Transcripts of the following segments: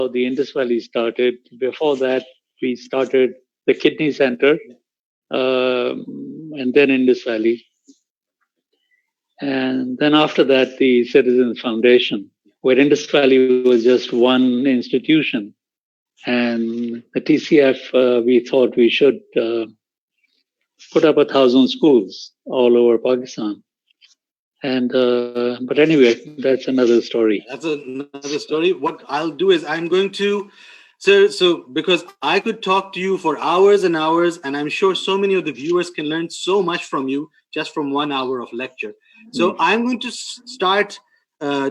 the Indus Valley started. Before that, we started the Kidney Center, and then Indus Valley. And then after that, the Citizens Foundation, where Indus Valley was just one institution. And the TCF, we thought we should put up 1,000 schools all over Pakistan. And but anyway, that's another story. That's another story. What I'll do is I'm going to, so because I could talk to you for hours and hours, and I'm sure so many of the viewers can learn so much from you just from 1 hour of lecture. So I'm going to start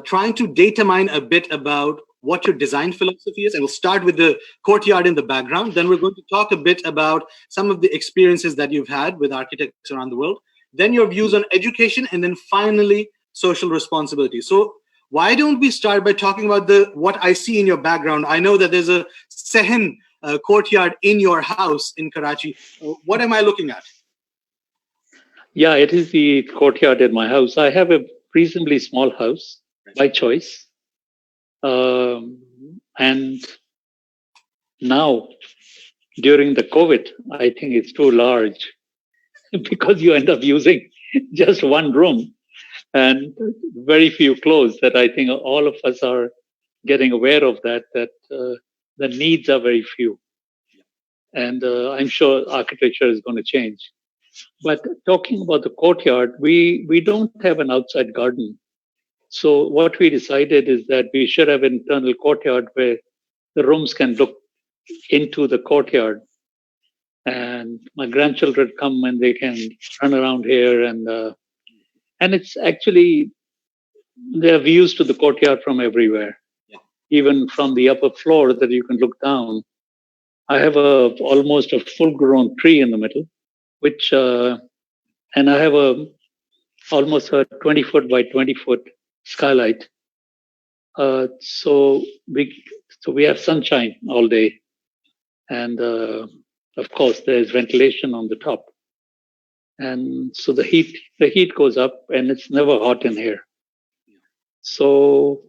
trying to data mine a bit about what your design philosophy is, and we'll start with the courtyard in the background. Then we're going to talk a bit about some of the experiences that you've had with architects around the world, then your views on education, and then finally social responsibility. So why don't we start by talking about what I see in your background? I know that there's a Sehen courtyard in your house in Karachi. What am I looking at? Yeah, it is the courtyard in my house. I have a reasonably small house by choice. And now, during the COVID, I think it's too large because you end up using just one room and very few clothes. That I think all of us are getting aware of that the needs are very few. And I'm sure architecture is going to change. But talking about the courtyard, we don't have an outside garden. So what we decided is that we should have an internal courtyard where the rooms can look into the courtyard, and my grandchildren come and they can run around here, and it's actually there are views to the courtyard from everywhere, even from the upper floor that you can look down. I have almost a full-grown tree in the middle, which and I have almost a 20-foot by 20-foot skylight. So we have sunshine all day, and of course there's ventilation on the top, and so the heat goes up, and it's never hot in here. So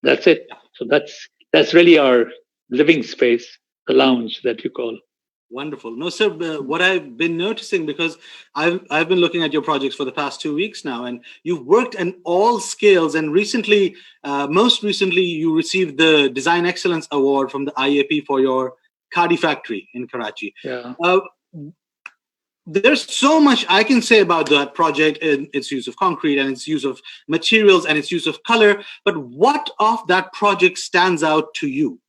that's it. So that's really our living space, the lounge that you call. Wonderful. No, sir, what I've been noticing, because I've been looking at your projects for the past 2 weeks now, and you've worked in all scales. And recently, most recently, you received the Design Excellence Award from the IAP for your Khadi factory in Karachi. Yeah. There's so much I can say about that project and its use of concrete and its use of materials and its use of color. But what of that project stands out to you?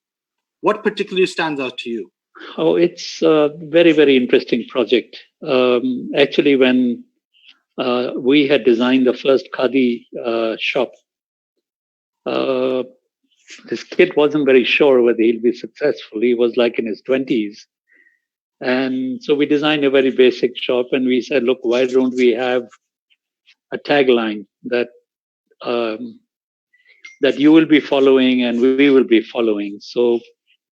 What particularly stands out to you? Oh, it's a very, very interesting project. Actually, when we had designed the first Khadi shop, this kid wasn't very sure whether he'll be successful. He was like in his 20s. And so we designed a very basic shop, and we said, look, why don't we have a tagline that that you will be following and we will be following. So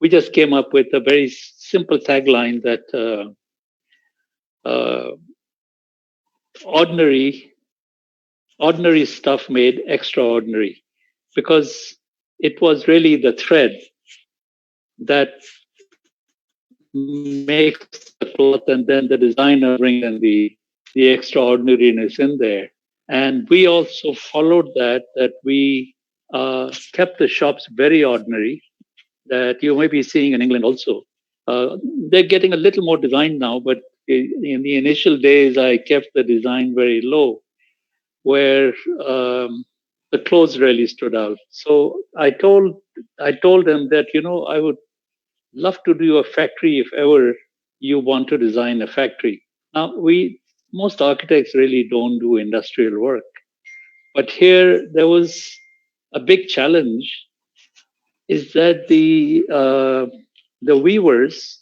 we just came up with a very simple tagline that ordinary stuff made extraordinary, because it was really the thread that makes the cloth, and then the designer brings in the extraordinariness in there. And we also followed that we kept the shops very ordinary, that you may be seeing in England also. They're getting a little more design now, but in the initial days, I kept the design very low, where the clothes really stood out. So I told them that, I would love to do a factory if ever you want to design a factory. Now, most architects really don't do industrial work, but here there was a big challenge. Is that the weavers,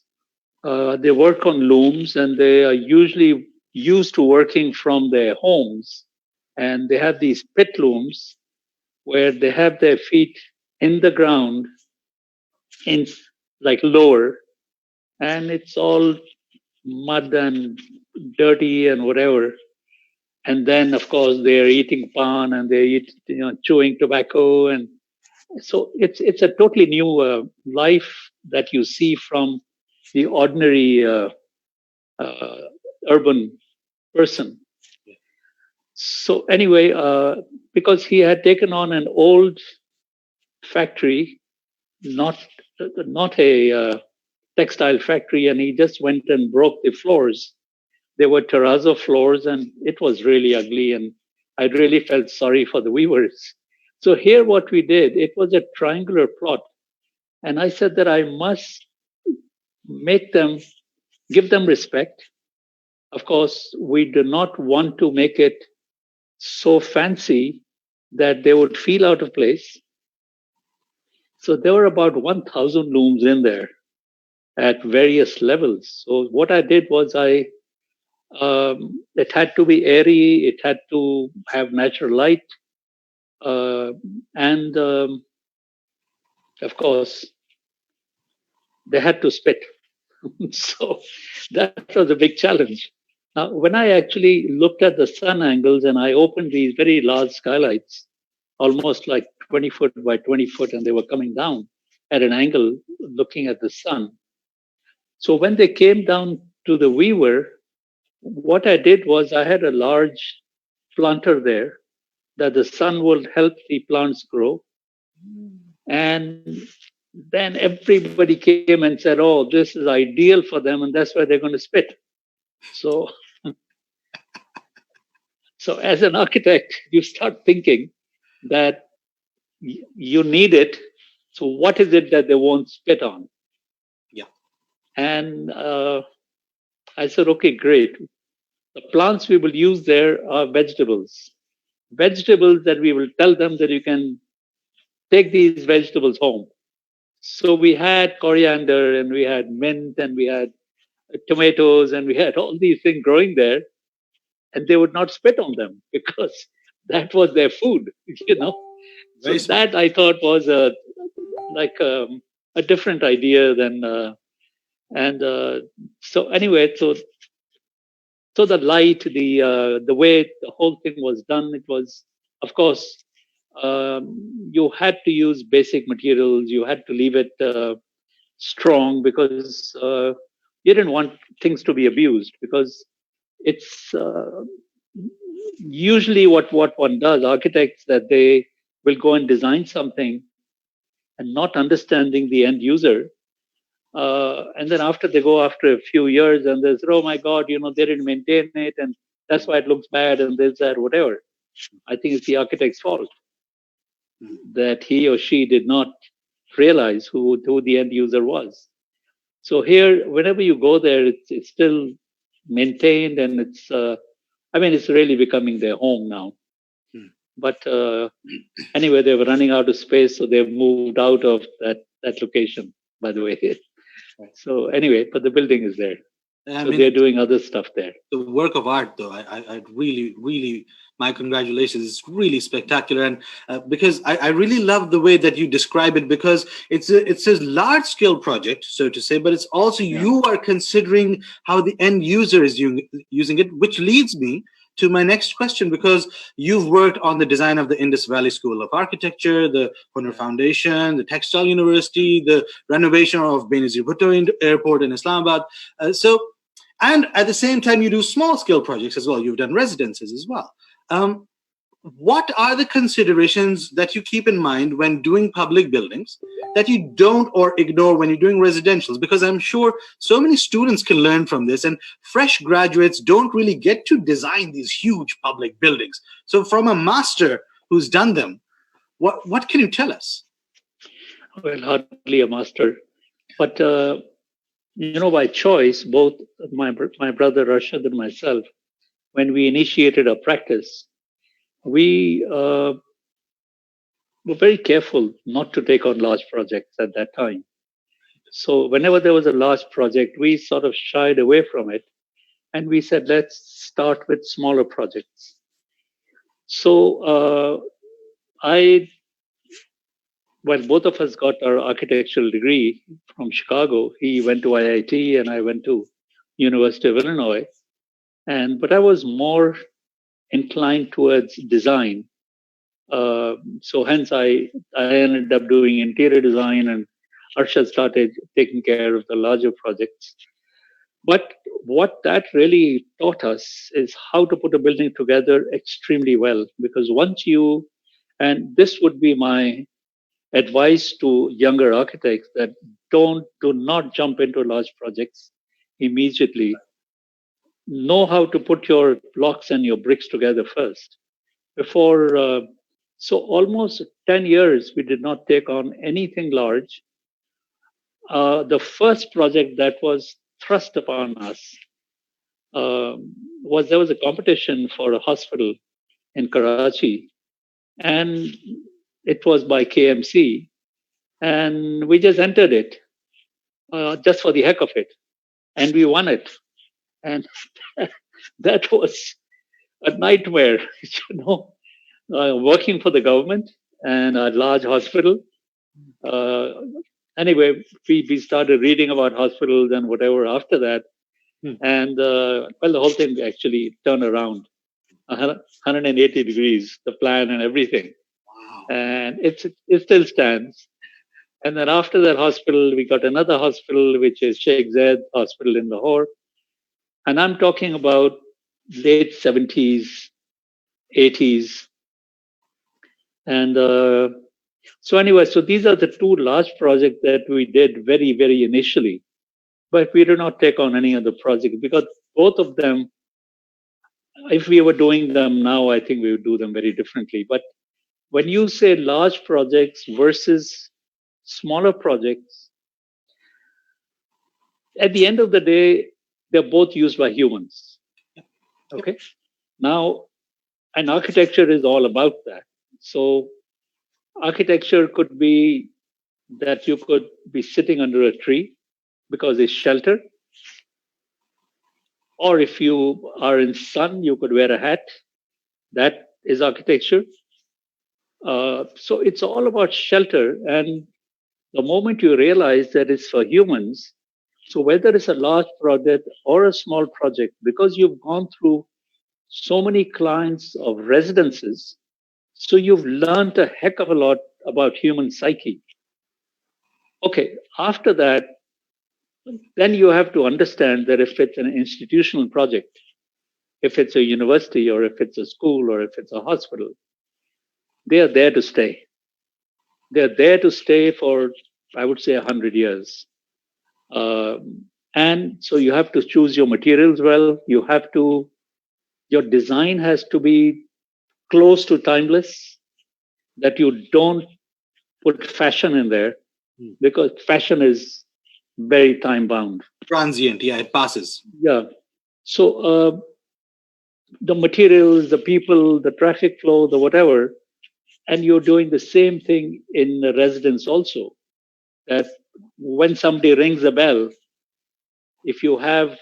they work on looms, and they are usually used to working from their homes, and they have these pit looms where they have their feet in the ground, in like lower, and it's all mud and dirty and whatever. And then, of course, they're eating pan, and they're chewing tobacco, and So it's a totally new life that you see from the ordinary uh, urban person. So anyway, because he had taken on an old factory, not not a textile factory, and he just went and broke the floors. They were terrazzo floors, and it was really ugly. And I really felt sorry for the weavers. So here, what we did, it was a triangular plot, and I said that I must make them, give them respect. Of course, we do not want to make it so fancy that they would feel out of place. So there were about 1,000 looms in there at various levels. So what I did was it had to be airy, it had to have natural light, and of course, they had to spit. So that was a big challenge. Now, when I actually looked at the sun angles and I opened these very large skylights, almost like 20 foot by 20 foot, and they were coming down at an angle looking at the sun. So when they came down to the weaver, what I did was I had a large planter there that the sun will help the plants grow. And then everybody came and said, "Oh, this is ideal for them, and that's why they're going to spit." So, so as an architect, you start thinking that you need it. So, what is it that they won't spit on? Yeah. And I said, "Okay, great. The plants we will use there are vegetables. Vegetables that we will tell them that you can take these vegetables home." So we had coriander and we had mint and we had tomatoes and we had all these things growing there, and they would not spit on them because that was their food, you know. So Very smart. that I thought was a different idea than and so anyway, so the light, the way the whole thing was done, it was, of course, you had to use basic materials. You had to leave it strong because you didn't want things to be abused. Because it's usually what one does. Architects, that they will go and design something and not understanding the end user. And then after they go after a few years and they say, "Oh my God, they didn't maintain it, and that's why it looks bad," and this, that, whatever. I think it's the architect's fault that he or she did not realize who the end user was. So here, whenever you go there, it's still maintained, and it's really becoming their home now. But anyway, they were running out of space, so they've moved out of that location, by the way. So anyway, but the building is there. So they're doing other stuff there. The work of art, though, I really, really, my congratulations. It's really spectacular, and because I really love the way that you describe it, because it's a large scale project, so to say, but it's also you are considering how the end user is using it, which leads me to my next question, because you've worked on the design of the Indus Valley School of Architecture, the Honor Foundation, the Textile University, the renovation of Benazir Bhutto Airport in Islamabad. And at the same time, you do small scale projects as well. You've done residences as well. What are the considerations that you keep in mind when doing public buildings that you don't or ignore when you're doing residentials? Because I'm sure so many students can learn from this, and fresh graduates don't really get to design these huge public buildings. So from a master who's done them, what can you tell us? Well, hardly a master, but by choice, both my brother Rashid and myself, when we initiated our practice, we were very careful not to take on large projects at that time. So whenever there was a large project, we sort of shied away from it, and we said, let's start with smaller projects. So both of us got our architectural degree from Chicago. He went to IIT and I went to University of Illinois. But I was more inclined towards design. So hence I ended up doing interior design, and Arshad started taking care of the larger projects. But what that really taught us is how to put a building together extremely well. Because once you, and this would be my advice to younger architects, that do not jump into large projects immediately. Know how to put your blocks and your bricks together first. Before, so almost 10 years, we did not take on anything large. The first project that was thrust upon us was there was a competition for a hospital in Karachi, and it was by KMC, and we just entered it just for the heck of it, and we won it, and that was a nightmare, you know, working for the government and a large hospital. Uh, anyway, we started reading about hospitals and whatever after that, and well, the whole thing actually turned around 180 degrees, the plan and everything. Wow. And it still stands. And then after that hospital, we got another hospital, which is Sheikh Zayed Hospital in Lahore. And I'm talking about late 70s, 80s. And so anyway, so these are the two large projects that we did very, very initially. But we did not take on any other projects because both of them, if we were doing them now, I think we would do them very differently. But when you say large projects versus smaller projects, at the end of the day, they're both used by humans. Okay. Now, and architecture is all about that. So, architecture could be that you could be sitting under a tree because it's shelter. Or if you are in sun, you could wear a hat. That is architecture. So it's all about shelter. And the moment you realize that it's for humans, so whether it's a large project or a small project, because you've gone through so many clients of residences, so you've learned a heck of a lot about human psyche. Okay, after that, then you have to understand that if it's an institutional project, if it's a university or if it's a school or if it's a hospital, they are there to stay. They're there to stay for, I would say, 100 years. And so you have to choose your materials well. You have to, your design has to be close to timeless, that you don't put fashion in there because fashion is very time bound. Transient, yeah, it passes. Yeah. So the materials, the people, the traffic flow, the whatever, and you're doing the same thing in the residence also. That when somebody rings a bell, if you have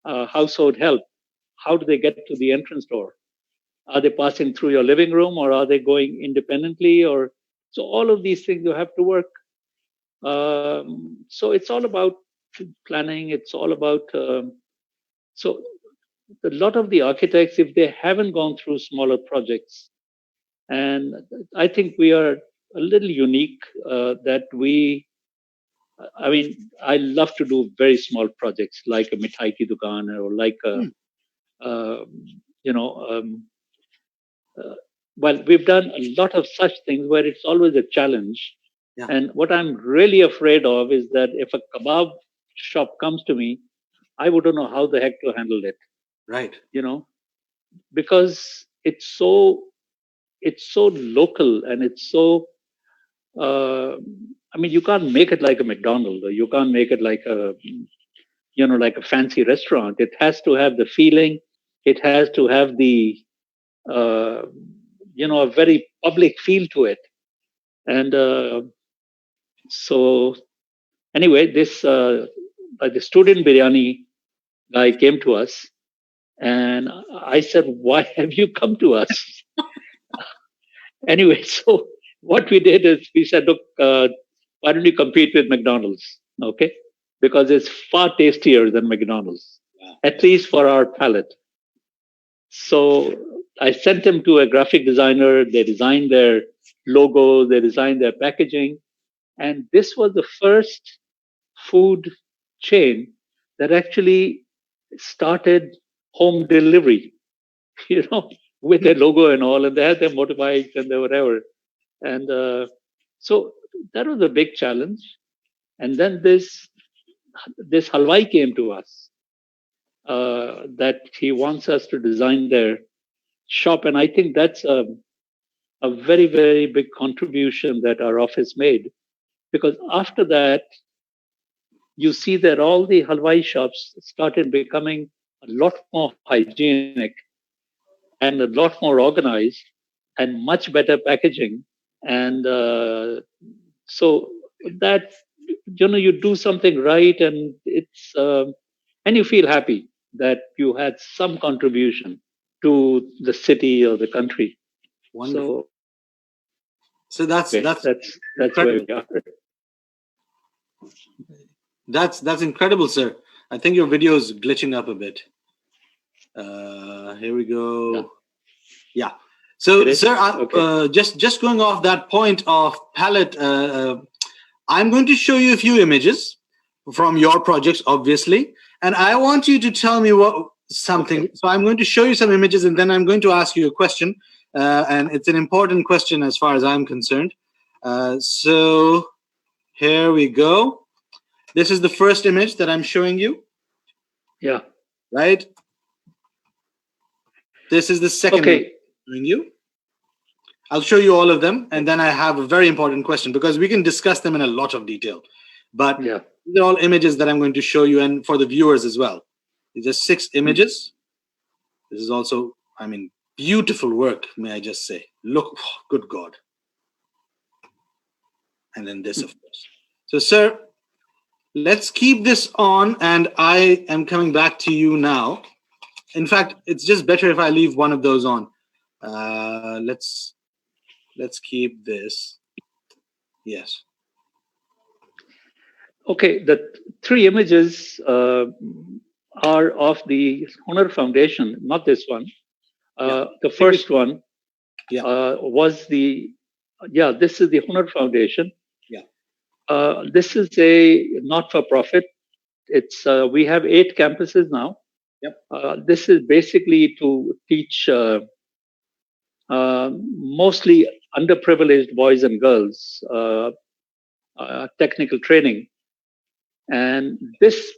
household help, how do they get to the entrance door? Are they passing through your living room or are they going independently? Or so all of these things you have to work. So it's all about planning. It's all about so a lot of the architects, if they haven't gone through smaller projects, and I think we are a little unique that we. I mean, I love to do very small projects like a mithai ki dukaan or like a, you know, well, we've done a lot of such things where it's always a challenge. Yeah. And what I'm really afraid of is that if a kebab shop comes to me, I wouldn't know how the heck to handle it. Right. You know, because it's so local and it's so. I mean, you can't make it like a McDonald's, or you can't make it like a, you know, like a fancy restaurant. It has to have the feeling. It has to have the, you know, a very public feel to it. And so, anyway, this the student biryani guy came to us, and I said, "Why have you come to us?" Anyway, so what we did is we said, "Look, why don't you compete with McDonald's? Okay, because it's far tastier than McDonald's, at least for our palate." So I sent them to a graphic designer. They designed their logo, they designed their packaging. And this was the first food chain that actually started home delivery, you know, with their logo and all. And they had their motorbikes and their whatever. And so that was a big challenge. And then this halwai came to us that he wants us to design their shop. And I think that's a very, very big contribution that our office made. Because after that, you see that all the halwai shops started becoming a lot more hygienic and a lot more organized and much better packaging. And so that, you know, you do something right, and and you feel happy that you had some contribution to the city or the country. Wonderful. So that's where we are. That's incredible, sir. I think your video is glitching up a bit. Here we go. Yeah. So, sir, just going off that point of palette, I'm going to show you a few images from your projects, obviously, and I want you to tell me something. So I'm going to show you some images, and then I'm going to ask you a question, and it's an important question as far as I'm concerned. So here we go. This is the first image that I'm showing you. Yeah. Right. This is the second image I'm showing you. I'll show you all of them, and then I have a very important question because we can discuss them in a lot of detail. But these are all images that I'm going to show you, and for the viewers as well. These are 6 images. This is also, I mean, beautiful work, may I just say. Look, oh, good God. And then this, of course. So, sir, let's keep this on, and I am coming back to you now. In fact, it's just better if I leave one of those on. Let's keep this. Yes. Okay, the 3 images are of the Hunar Foundation, not this one. The first one was this is the Hunar Foundation. Yeah. This is a not-for-profit. It's we have 8 campuses now. Yep. This is basically to teach mostly underprivileged boys and girls technical training. And this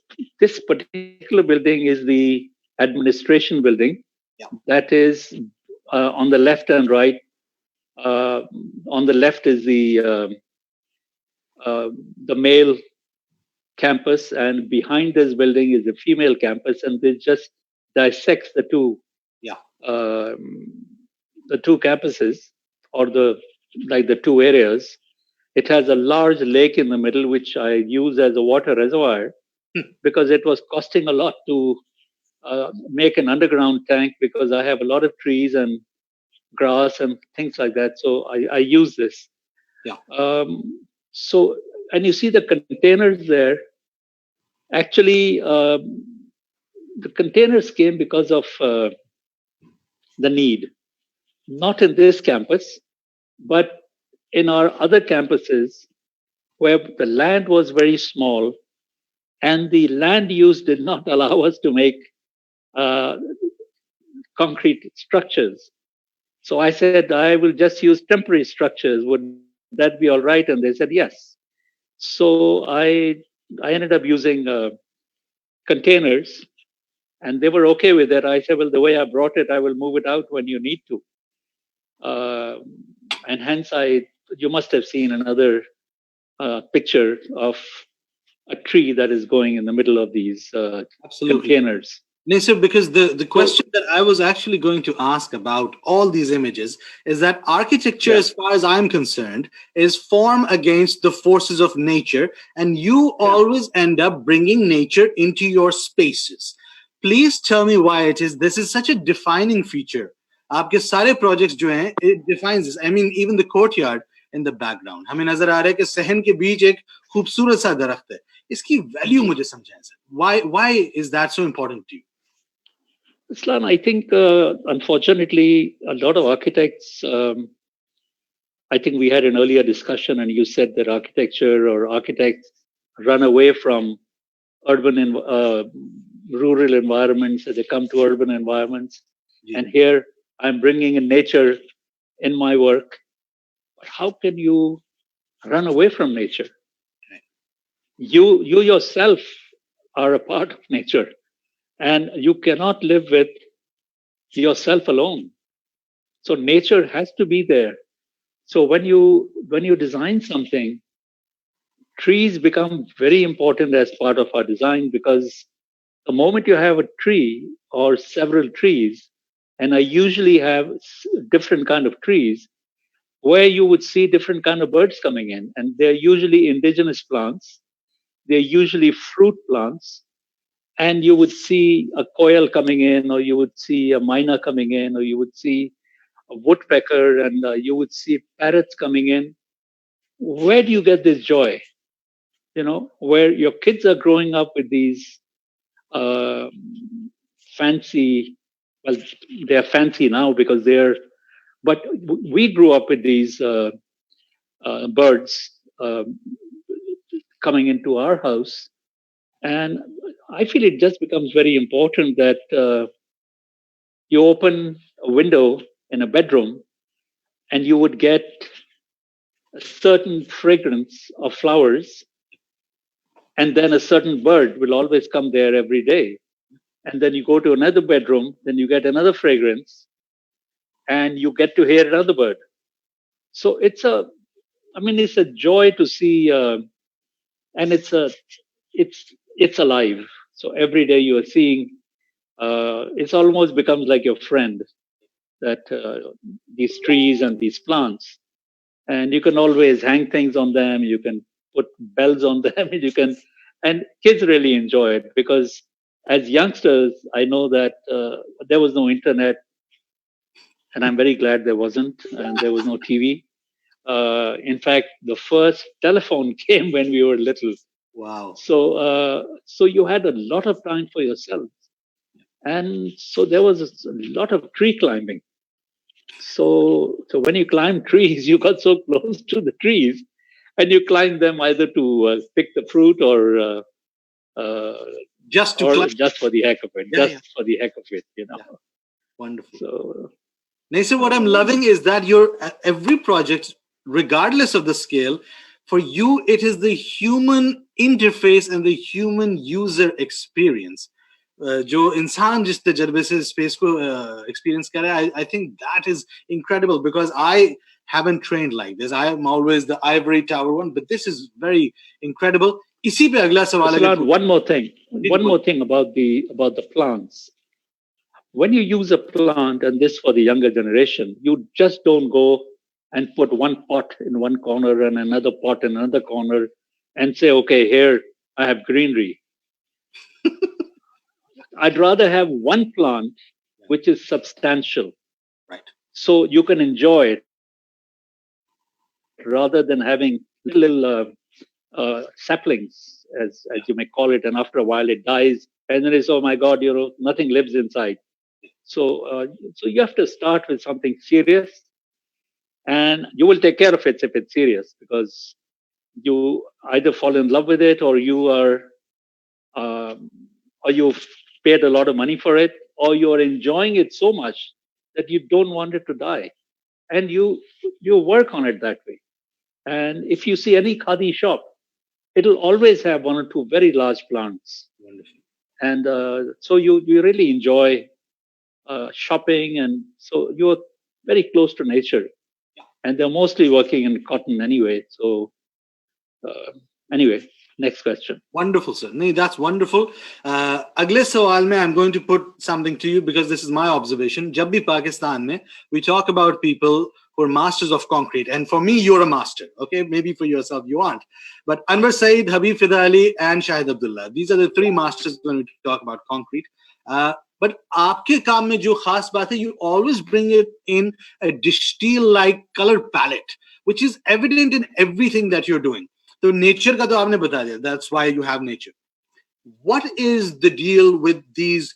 particular building is the administration building. Yeah. That is on the left and right. On the left is the male campus, and behind this building is the female campus, and this just dissects the two. Yeah. The 2 campuses, or the 2 areas. It has a large lake in the middle, which I use as a water reservoir because it was costing a lot to make an underground tank because I have a lot of trees and grass and things like that. So I use this. Yeah. So, and you see the containers there. Actually, the containers came because of the need. Not in this campus, but in our other campuses where the land was very small and the land use did not allow us to make concrete structures. So I said, I will just use temporary structures. Would that be all right? And they said, yes. So I ended up using containers, and they were okay with it. I said, well, the way I brought it, I will move it out when you need to. And hence, you must have seen another picture of a tree that is going in the middle of these containers. Nisir, because the question that I was actually going to ask about all these images is that architecture, as far as I'm concerned, is form against the forces of nature, and you always end up bringing nature into your spaces. Please tell me why this is such a defining feature. आपके सारे projects जो हैं, it defines this. I mean, even the courtyard in the background. हमें नजर आ रहा है कि सहन के बीच एक खूबसूरत सा दरख्त है. इसकी value मुझे समझाएं sir. Why is that so important to you? Islan, I think, unfortunately, a lot of architects, I think we had an earlier discussion, and you said that architecture or architects run away from urban and rural environments as they come to urban environments. Yeah. And here I'm bringing in nature in my work. But how can you run away from nature? Right. You yourself are a part of nature, and you cannot live with yourself alone. So nature has to be there. So when you design something, trees become very important as part of our design, because the moment you have a tree or several trees, and I usually have different kind of trees, where you would see different kind of birds coming in, and they're usually indigenous plants. They're usually fruit plants, and you would see a quail coming in, or you would see a myna coming in, or you would see a woodpecker, and you would see parrots coming in. Where do you get this joy? Where your kids are growing up with these uh, fancy, well, they're fancy now because but we grew up with these birds coming into our house. And I feel it just becomes very important that you open a window in a bedroom and you would get a certain fragrance of flowers, and then a certain bird will always come there every day. And then you go to another bedroom, then you get another fragrance, and you get to hear another bird. So it's a joy to see, and it's alive. So every day you are seeing, it's almost becomes like your friend, that these trees and these plants, and you can always hang things on them. You can put bells on them. And kids really enjoy it, because as youngsters, I know that there was no internet, and I'm very glad there wasn't, and there was no TV. In fact, the first telephone came when we were little. Wow. So you had a lot of time for yourself, and so there was a lot of tree climbing. So when you climb trees, you got so close to the trees, and you climb them either to pick the fruit, uh, Just to or climb. just for the heck of it, Yeah, yeah. for the heck of it. Yeah. Wonderful. So Naser, what I'm loving is that your every project, regardless of the scale, for you it is the human interface and the human user experience. जो इंसान जिस तजर्बे से space को experience करे, I think that is incredible, because I haven't trained like this. I am always the ivory tower one, but this is very incredible. इसी पे अगला सवाल Aslan, one more thing about the plants. When you use a plant, and this for the younger generation, you just don't go and put one pot in one corner and another pot in another corner and say, okay, here I have greenery. I'd rather have one plant which is substantial, right, so you can enjoy it, rather than having little saplings, as you may call it, and after a while it dies, and then it's, oh my God, nothing lives inside. So you have to start with something serious, and you will take care of it if it's serious, because you either fall in love with it, um, or you've paid a lot of money for it, or you're enjoying it so much that you don't want it to die, and you work on it that way. And if you see any khadi shop, it'll always have one or two very large plants. wonderful. And so you really enjoy shopping, and so you're very close to nature. And they're mostly working in cotton anyway. So anyway, next question. Wonderful, sir. Nee, that's wonderful. अगले सवाल में I'm going to put something to you, because this is my observation. जब भी पाकिस्तान में we talk about people who are masters of concrete, and for me you're a master. Okay, maybe for yourself you aren't, but Anwar Saeed, Habib Fida Ali, and Shahid Abdulla. These are the three masters when we talk about concrete. But आपके काम में जो खास बात है, you always bring it in a distill-like color palette, which is evident in everything that you're doing. तो nature का तो आपने बता दिया, that's why you have nature. What is the deal with these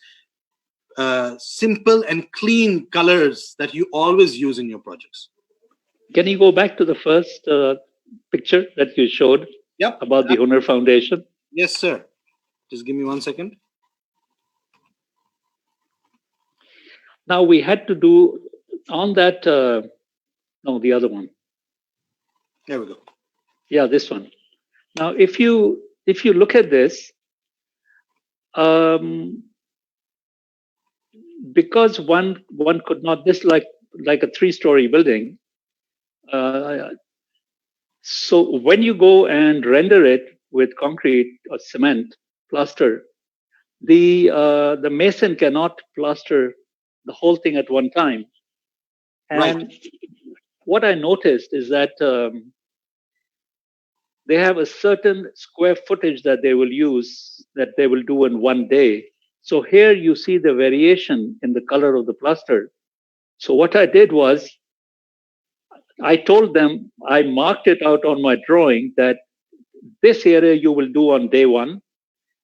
simple and clean colors that you always use in your projects? Can you go back to the first picture that you showed Yep. about the Hunar Foundation? Yes, sir. Just give me 1 second. Now we had to do on that. No, the other one. There we go. Yeah, this one. Now, if you look at this, because one could not, this like a 3-story building. So when you go and render it with concrete or cement plaster, the mason cannot plaster the whole thing at one time. And Right. what I noticed is that they have a certain square footage that they will use, that they will do in one day. So here you see the variation in the color of the plaster. So what I did was, I told them, I marked it out on my drawing that this area you will do on day 1,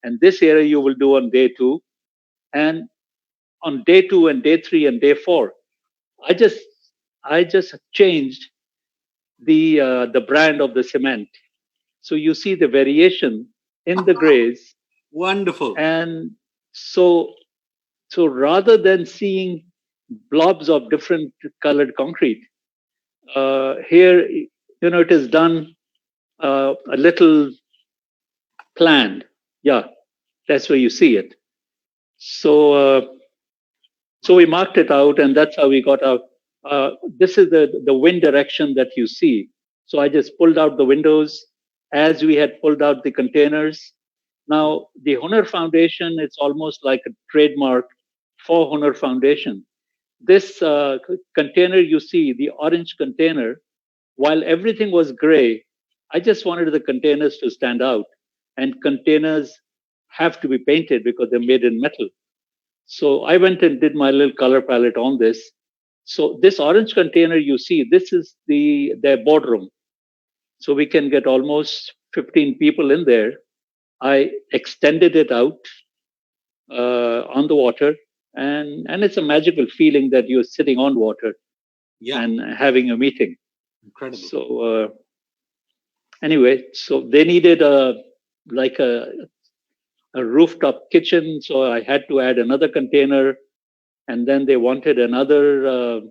and this area you will do on day 2, and on day 2 and day 3 and day 4. I just changed the brand of the cement. So you see the variation in the grays. Wonderful. And so rather than seeing blobs of different colored concrete, here, it is done a little planned. Yeah, that's where you see it. So we marked it out, and that's how we got out. This is the wind direction that you see. So I just pulled out the windows as we had pulled out the containers. Now, the Hunar Foundation, it's almost like a trademark for Hunar Foundation. This container you see, the orange container, while everything was gray, I just wanted the containers to stand out. And containers have to be painted because they're made in metal. So I went and did my little color palette on this. So this orange container you see, this is their boardroom. So we can get almost 15 people in there. I extended it out on the water, and it's a magical feeling that you're sitting on water, Yeah. and having a meeting. Incredible. So anyway, so they needed a rooftop kitchen, so I had to add another container, and then they wanted another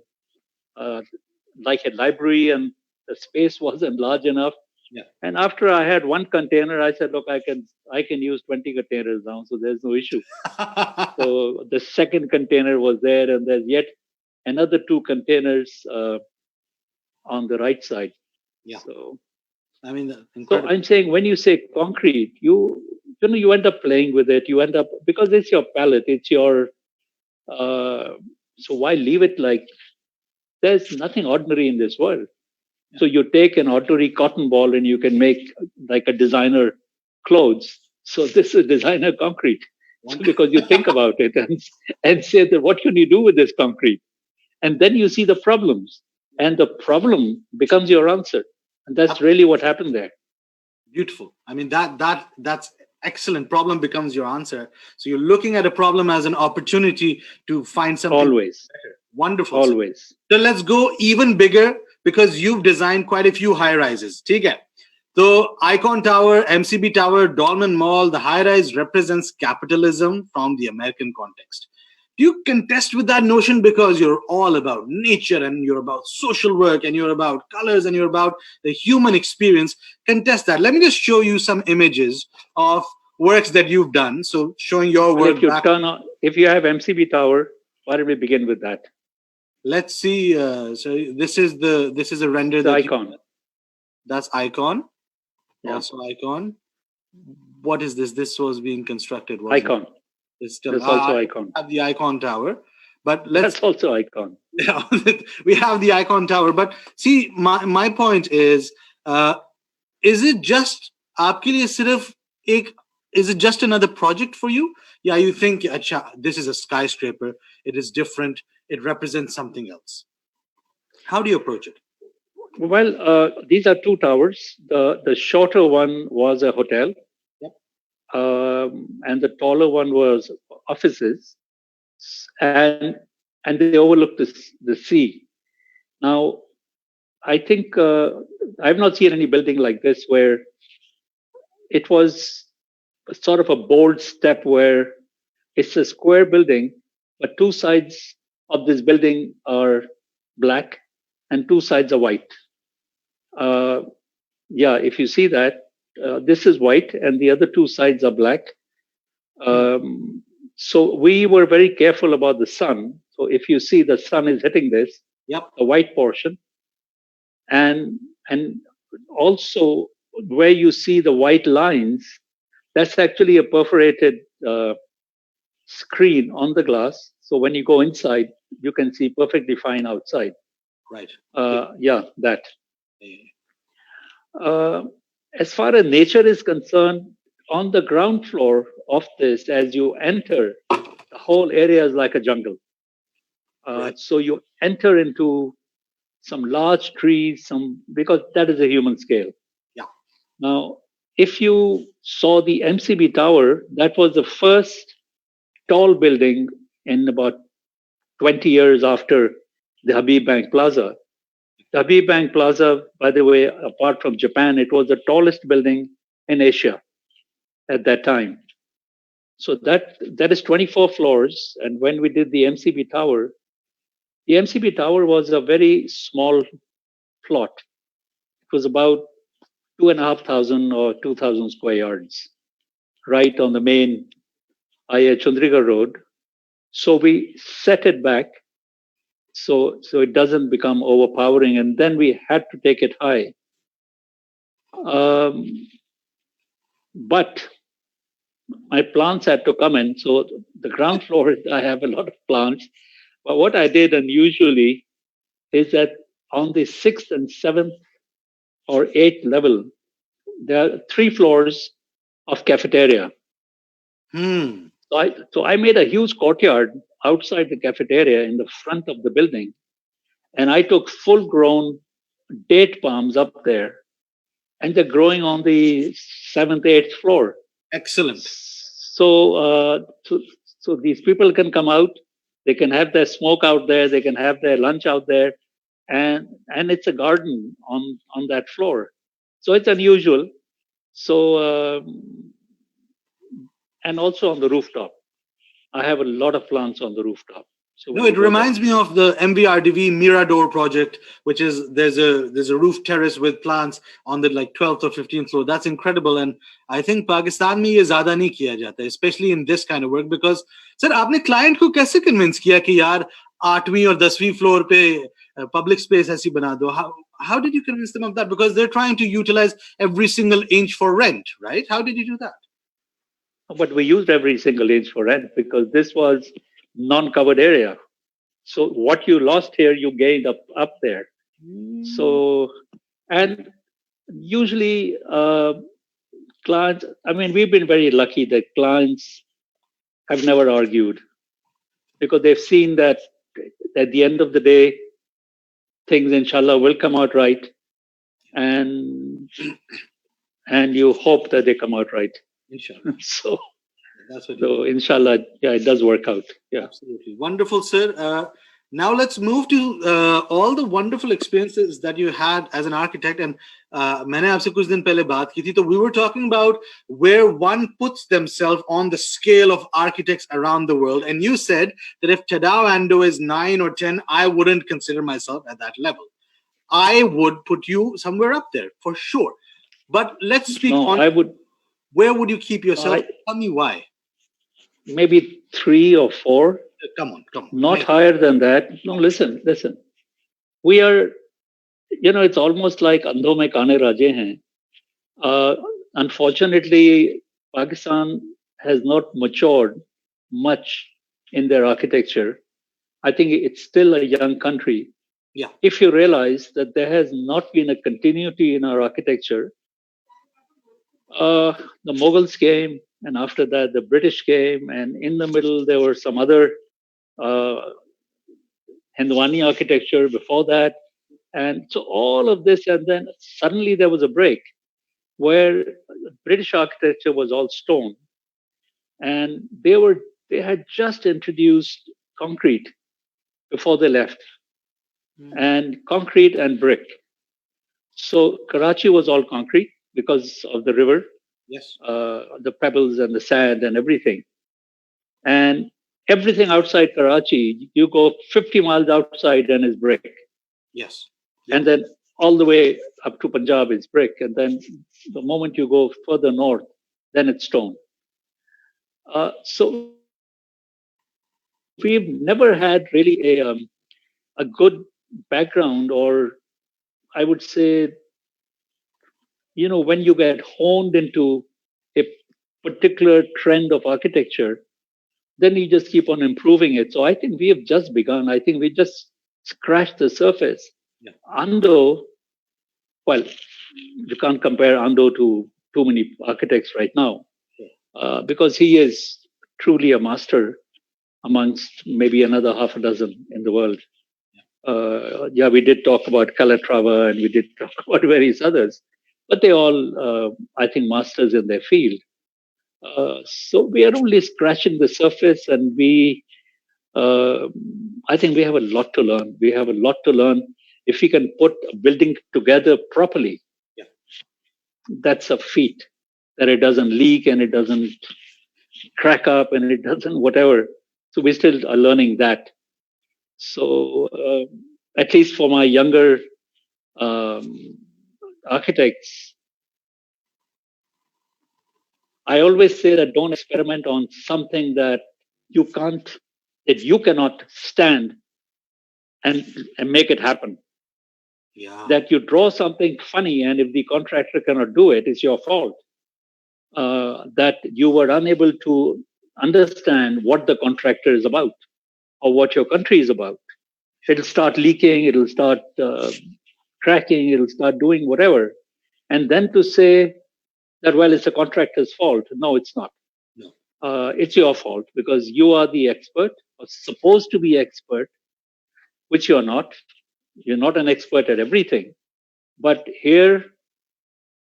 like a library, and the space wasn't large enough. Yeah. And after I had one container, I said, look, I can use 20 containers now, so there's no issue. So the second container was there, and there's yet another 2 containers on the right side. Yeah. So I mean, so incredible. I'm saying, when you say concrete, you end up playing with it. You end up, because it's your palette, it's your. So why leave it like? There's nothing ordinary in this world. Yeah. So you take an ordinary cotton ball and you can make like a designer clothes. So this is designer concrete. So because you think about it and say that what can you do with this concrete? And then you see the problems, and the problem becomes your answer. And that's really what happened there. Beautiful. I mean, that's excellent. Problem becomes your answer. So you're looking at a problem as an opportunity to find something Always. better. Wonderful. Always. So let's go even bigger, because you've designed quite a few high rises. Okay. So Icon Tower, MCB Tower, Dolman Mall, the high rise represents capitalism from the American context. Do you contest with that notion, because you're all about nature and you're about social work and you're about colors and you're about the human experience? Contest that. Let me just show you some images of works that you've done. So showing your Well, work if you back. if you have MCB Tower, why don't we begin with that? Let's see. So this is a render. The icon. That's Icon. Yeah. Also Icon. What is this? This was being constructed. Icon. It's still There's also Icon. Have the Icon Tower, but That's also Icon. Yeah, we have the Icon Tower. But see, my point is it just आपके लिए सिर्फ एक? Is it just another project for you? Yeah, you think, Acha, this is a skyscraper. It is different. It represents something else. How do you approach it? Well, these are 2 towers. The shorter one was a hotel. Yep. And the taller one was offices. and they overlook the sea. Now, I think I've not seen any building like this where it was sort of a bold step where it's a square building, but two sides of this building are black and two sides are white. Uh, yeah, if you see that, this is white and the other two sides are black. Hmm. So we were very careful about the sun. So if you see the sun is hitting this, Yep. the white portion, and also where you see the white lines, that's actually a perforated screen on the glass. So when you go inside, you can see perfectly fine outside. Right. Yeah, that. Yeah. Uh, as far as nature is concerned, on the ground floor of this, as you enter, the whole area is like a jungle. Right. So you enter into some large trees, because that is a human scale. Yeah. Now, if you saw the MCB tower, that was the first tall building in about 20 years after the Habib Bank Plaza. The Habib Bank Plaza, by the way, apart from Japan, it was the tallest building in Asia at that time. So that is 24 floors. And when we did the MCB tower was a very small plot. It was about 2,500 or 2,000 square yards, right on the main Aya Chandriga Road. So we set it back so it doesn't become overpowering, and then we had to take it high. Um, but my plants had to come in. So the ground floor, I have a lot of plants. But what I did unusually is that on the sixth and seventh or eighth level, there are three floors of cafeteria. Hmm. So I made a huge courtyard outside the cafeteria in the front of the building, and I took full grown date palms up there, and they're growing on the seventh, eighth floor. Excellent. So these people can come out, they can have their smoke out there, they can have their lunch out there, and it's a garden on that floor. So it's unusual. So and also on the rooftop, I have a lot of plants on the rooftop. So No, when you it go there, reminds me of the MVRDV Mirador project, which is there's a roof terrace with plants on the like 12th or 15th floor. That's incredible, and I think Pakistan में ये ज़्यादा नहीं किया जाता, especially in this kind of work. Because sir, आपने client को कैसे convince किया कि यार 8वीं और 10वीं floor पे public space ऐसी बना दो? How did you convince them of that? Because they're trying to utilize every single inch for rent, right? How did you do that? but we used every single inch for rent because this was non-covered area. So what you lost here, you gained up there. So, and usually clients, I mean, we've been very lucky that clients have never argued because they've seen that at the end of the day, things inshallah will come out right, and you hope that they come out right. Inshallah. So That's what so inshallah, yeah, it does work out. Yeah. Absolutely. Wonderful, sir. Now let's move to all the wonderful experiences that you had as an architect. And मैंने आपसे कुछ दिन पहले बात की थी, तो we were talking about where one puts themselves on the scale of architects around the world. And you said that if Tadao Ando is 9 or 10, I wouldn't consider myself at that level. I would put you somewhere up there for sure. But let's speak No, on I would where would you keep yourself? Tell me why. maybe 3 or 4. Come on. Not Maybe. higher than that. No, listen. We are, it's almost like andho mein kaane raje hain. Unfortunately, Pakistan has not matured much in their architecture. I think it's still a young country. Yeah. If you realize that there has not been a continuity in our architecture, the Mughals came, and after that, the British came, and in the middle, there were some other uh, Hindwani architecture before that. And so all of this, and then suddenly there was a break where British architecture was all stone, and they were they had just introduced concrete before they left, and concrete and brick. So Karachi was all concrete because of the river, Yes. the pebbles and the sand and everything. And everything outside Karachi, you go 50 miles outside and is brick. Yes. And Yeah. then all the way up to Punjab is brick. And then the moment you go further north, then it's stone. So we've never had really a good background, or I would say, when you get honed into a particular trend of architecture, then you just keep on improving it. So I think we have just begun. I think we just scratched the surface. Yeah. Ando, well, you can't compare Ando to too many architects right now, because he is truly a master amongst maybe another half a dozen in the world. Yeah, we did talk about Calatrava and we did talk about various others, but they all, I think, masters in their field. So we are only scratching the surface, and uh, I think we have a lot to learn. We have a lot to learn. If we can put a building together properly, Yeah. that's a feat. That it doesn't leak and it doesn't crack up and it doesn't whatever. So we still are learning that. So at least for my younger um, architects, I always say that don't experiment on something you can't, that you cannot stand and make it happen. Yeah. That you draw something funny, and if the contractor cannot do it, it's your fault. That you were unable to understand what the contractor is about or what your country is about. It'll start leaking, it'll start cracking, it'll start doing whatever. And then to say that, well, it's a contractor's fault. No, it's not. No. It's your fault because you are the expert, or supposed to be expert, which you're not. You're not an expert at everything. But here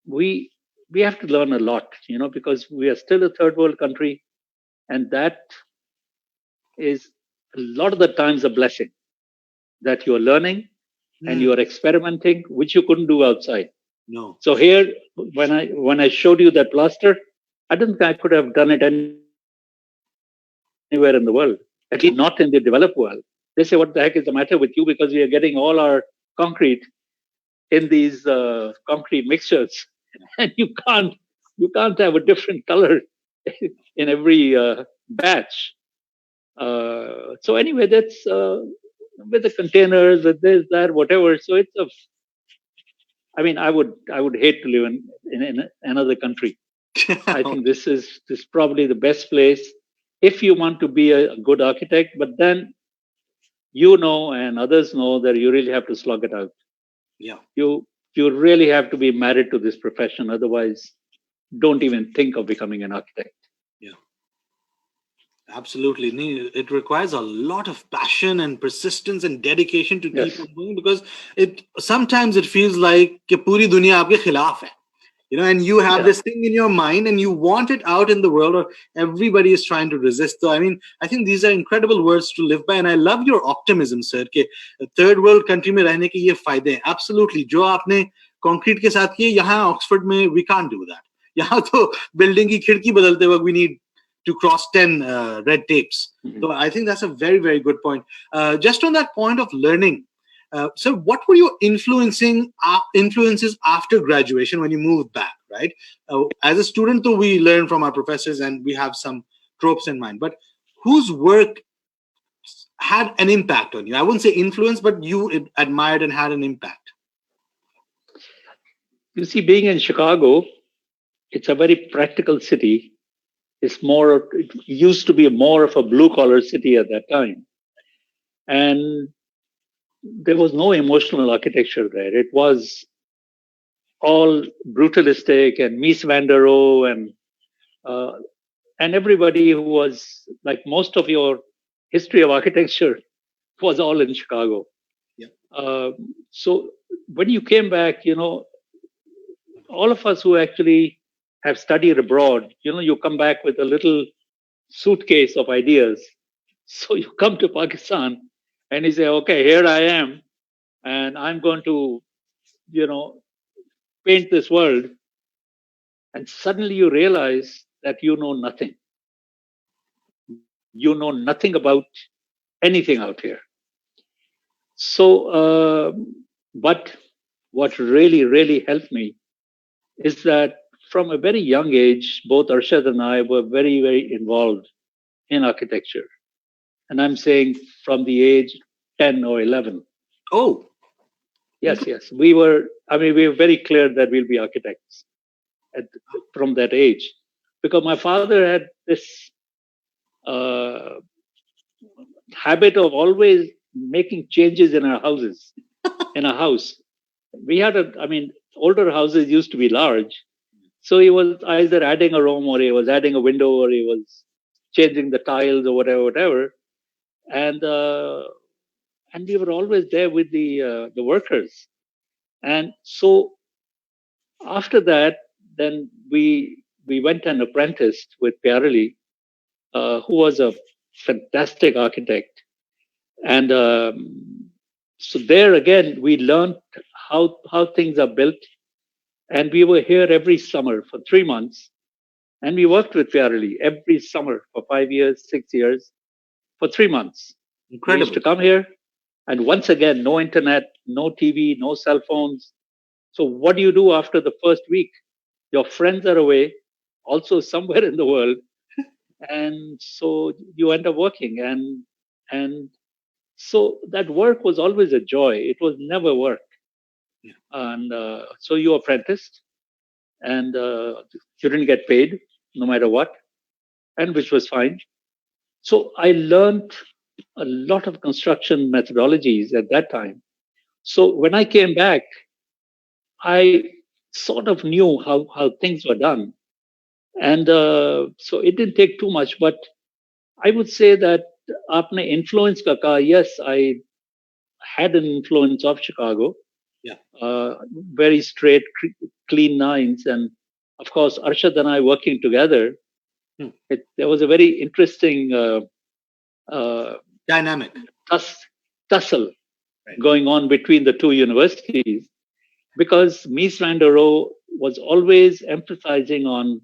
we we have to learn a lot, because we are still a third world country, and that is a lot of the times a blessing that you are learning and you are experimenting, which you couldn't do outside. No. So here, when I showed you that plaster, I don't think I could have done it anywhere in the world, at least not in the developed world. They say, "What the heck is the matter with you? Because we are getting all our concrete in these concrete mixtures, and you can't have a different color in every batch." So anyway, that's with the containers, with this, that, whatever. So it's a. I mean, I would hate to live in another country. I think this is probably the best place if you want to be a good architect. But then and others know that you really have to slug it out. Yeah. You really have to be married to this profession. Otherwise, don't even think of becoming an architect. Yeah. Absolutely. It requires a lot of passion and persistence and dedication to keep Yes. on going, because it sometimes it feels like कि पूरी दुनिया आपके खिलाफ है. And you have Yeah. this thing in your mind and you want it out in the world, or everybody is trying to resist. So, I think these are incredible words to live by. And I love your optimism, sir, कि third world country में रहने के ये फायदे हैं. Absolutely. जो आपने concrete के साथ किए, यहाँ Oxford में we can't do that. यहाँ तो building की खिड़की बदलते वक्त we need to cross 10 red tapes. Mm-hmm. So I think that's a very, very good point. Just on that point of learning, so what were your influences after graduation when you moved back, right? As a student, though, we learn from our professors and we have some tropes in mind, but whose work had an impact on you? I wouldn't say influence, but you admired and had an impact. You see, being in Chicago, it's a very practical city. It used to be more of a blue collar city at that time. And there was no emotional architecture there. It was all brutalistic and Mies van der Rohe and everybody who was like most of your history of architecture was all in Chicago. Yeah. So when you came back, all of us who actually have studied abroad, you come back with a little suitcase of ideas. So you come to Pakistan and you say, okay, here I am, and I'm going to, you know, paint this world. And suddenly you realize that you know nothing. You know nothing about anything out here. So, but what really, really helped me is that from a very young age, both Arshad and I were very, very involved in architecture. And I'm saying from the age 10 or 11. Oh, Yes, yes. We were very clear that we'll be architects at, from that age. Because my father had this uh, habit of always making changes in our houses, in a house. We had older houses used to be large. So he was either adding a room or he was adding a window or he was changing the tiles or whatever. And, uh, and we were always there with the workers. And so after that, then we went and apprenticed with Pyarali, who was a fantastic architect. And so there again, we learned how things are built. And we were here every summer for 3 months. And we worked with Pyarali every summer for 5 years, 6 years, for 3 months. We used to incredible. come here. And once again, no internet, no TV, no cell phones. So what do you do after the first week? Your friends are away, also somewhere in the world. And so you end up working. And so that work was always a joy. It was never work. Yeah. And so you apprenticed and you didn't get paid no matter what, and which was fine. So I learned a lot of construction methodologies at that time. So when I came back, I sort of knew how things were done. And so it didn't take too much, but I would say that आपने influence का कहा, yes, I had an influence of Chicago, Yeah. very straight, clean lines. And of course, Arshad and I working together, Hmm. there was a very interesting Dynamic. tussle Right. going on between the two universities because Mies van der Rohe was always emphasizing on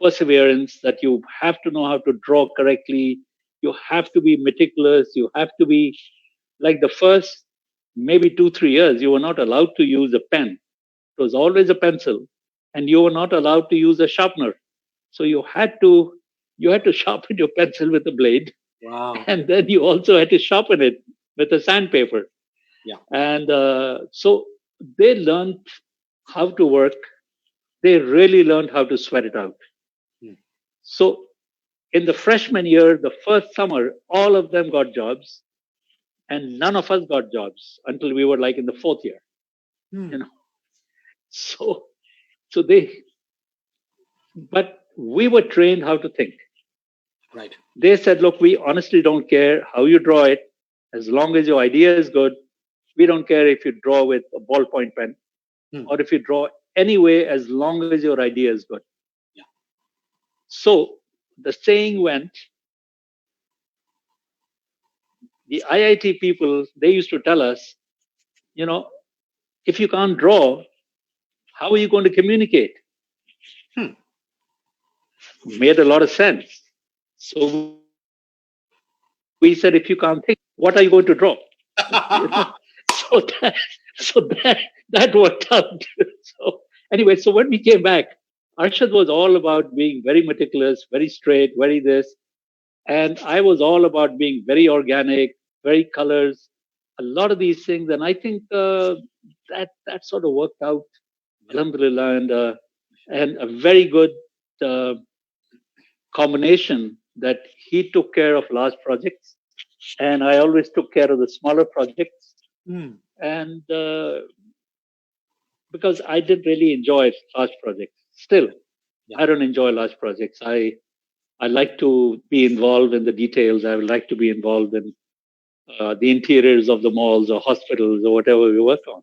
perseverance, that you have to know how to draw correctly, you have to be meticulous, you have to be like the first maybe 2 3 years you were not allowed to use a pen. It was always a pencil, and you were not allowed to use a sharpener. So you had to sharpen your pencil with a blade, Wow. and then you also had to sharpen it with a sandpaper. Yeah. And so they learned how to work. They really learned how to sweat it out. Hmm. So in the freshman year, the first summer, all of them got jobs, and none of us got jobs until we were like in the fourth year. Hmm. You know, so so they, but we were trained how to think. Right. They said, look, we honestly don't care how you draw it, as long as your idea is good. We don't care if you draw with a ballpoint pen or if you draw anyway, as long as your idea is good. Yeah. So the saying went, the IIT people, they used to tell us, if you can't draw, how are you going to communicate? Hmm. Made a lot of sense. So we said, if you can't think, what are you going to draw? So that worked out. So anyway, so when we came back, Arshad was all about being very meticulous, very straight, very this, and I was all about being very organic, very colors, a lot of these things, and I think that sort of worked out, alhamdulillah, and a very good uh, combination that he took care of large projects, and I always took care of the smaller projects. Hmm. And because I didn't really enjoy large projects. Still, Yeah. I don't enjoy large projects. I like to be involved in the details. I would like to be involved in the interiors of the malls or hospitals or whatever we work on.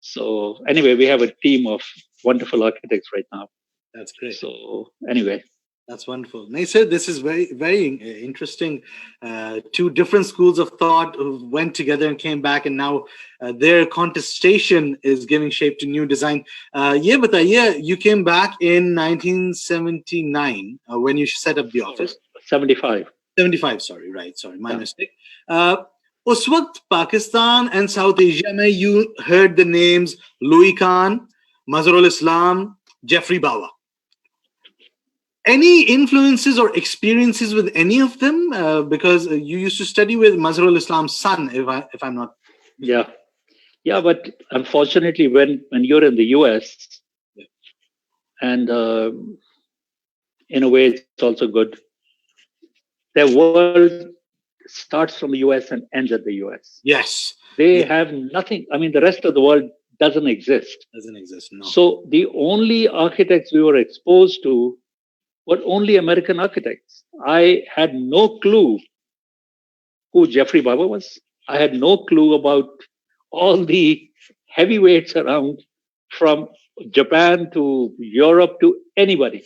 So anyway, we have a team of wonderful architects right now. That's great. So anyway, That's wonderful. Naisir, this is very, very interesting. Two different schools of thought who went together and came back, and now their contestation is giving shape to new design. Yeah, but you came back in 1979 when you set up the office. 75. 75, sorry, right, sorry, my mistake. उस वक्त Pakistan and South Asia में you heard the names Louis Khan, Mazharul Islam, Jeffrey Bawa. Any influences or experiences with any of them? Because you used to study with Mazharul Islam's son, if I'm not. Yeah, but unfortunately, when you're in the US, and in a way, it's also good. Their world starts from the US and ends at the US. Yes, they have nothing. I mean, the rest of the world doesn't exist. No. So the only architects we were exposed to were only American architects. I had no clue who Jeffrey Bawa was. I had no clue about all the heavyweights around, from Japan to Europe to anybody.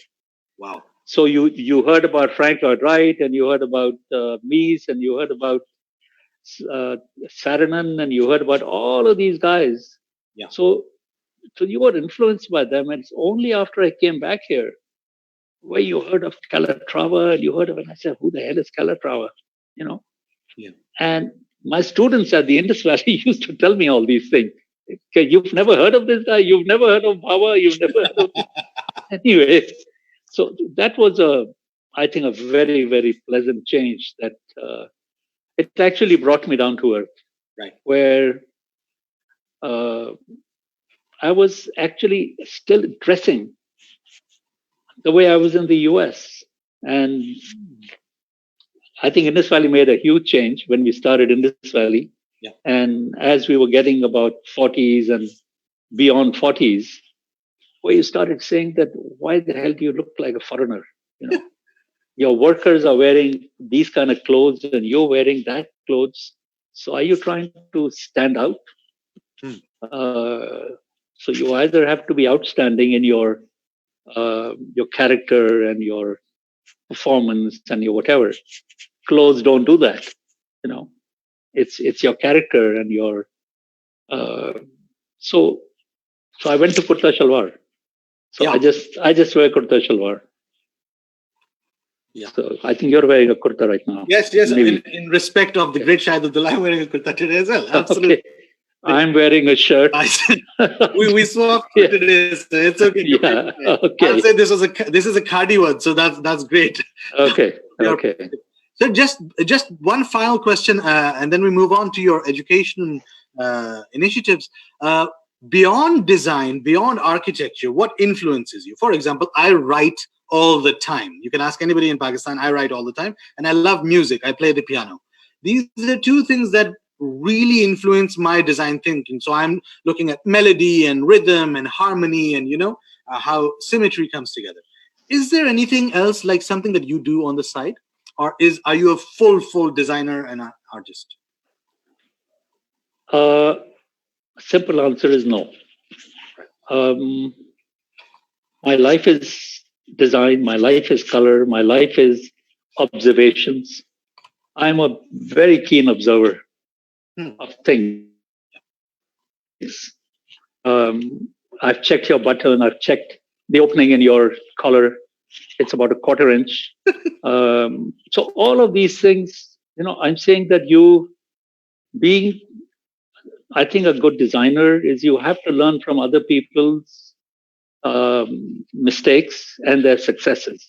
Wow. So you heard about Frank Lloyd Wright, and you heard about Mies, and you heard about Saarinen, and you heard about all of these guys. Yeah. So you were influenced by them, and it's only after I came back here where you heard of Calatrava, and you heard of it, and I said, who the hell is Calatrava? You know? Yeah. And my students at the Indus Valley used to tell me all these things. Okay, you've never heard of this guy? You've never heard of Bawa? You've never heard of this? Anyway, so that was I think, a very, very pleasant change that it actually brought me down to earth. Right. Where I was actually still dressing the way I was in the US. And I think Indus Valley made a huge change when we started Indus Valley. Yeah. And as we were getting about 40s and beyond 40s, where you started saying that, why the hell do you look like a foreigner? You know, your workers are wearing these kind of clothes and you're wearing that clothes. So are you trying to stand out? So you either have to be outstanding in your character and your performance and your whatever. Clothes don't do that. You know, it's your character and your. So I went to kurta shalwar. So yeah. I just wear kurta shalwar. Yeah. So I think you're wearing a kurta right now. Yes. In respect of the great Shahid Abdulla, I'm wearing a kurta today as well. Absolutely. Okay. I'm wearing a shirt. we swapped today, so it's okay. Yeah. Okay. I'll say this is a khadi one, so that's great. Okay. Okay. So just one final question, and then we move on to your education initiatives. Beyond design, beyond architecture, what influences you? For example, I write all the time. You can ask anybody in Pakistan. I write all the time, and I love music. I play the piano. These are two things that really influence my design thinking. So I'm looking at melody and rhythm and harmony, and how symmetry comes together. Is there anything else, like something that you do on the side, or are you a full designer and an artist? Simple answer is no. My life is design. My life is color. My life is observations. I'm a very keen observer of things. I've checked your button. I've checked the opening in your collar. It's about a 1/4 inch. So all of these things, I'm saying that I think a good designer is you have to learn from other people's mistakes and their successes.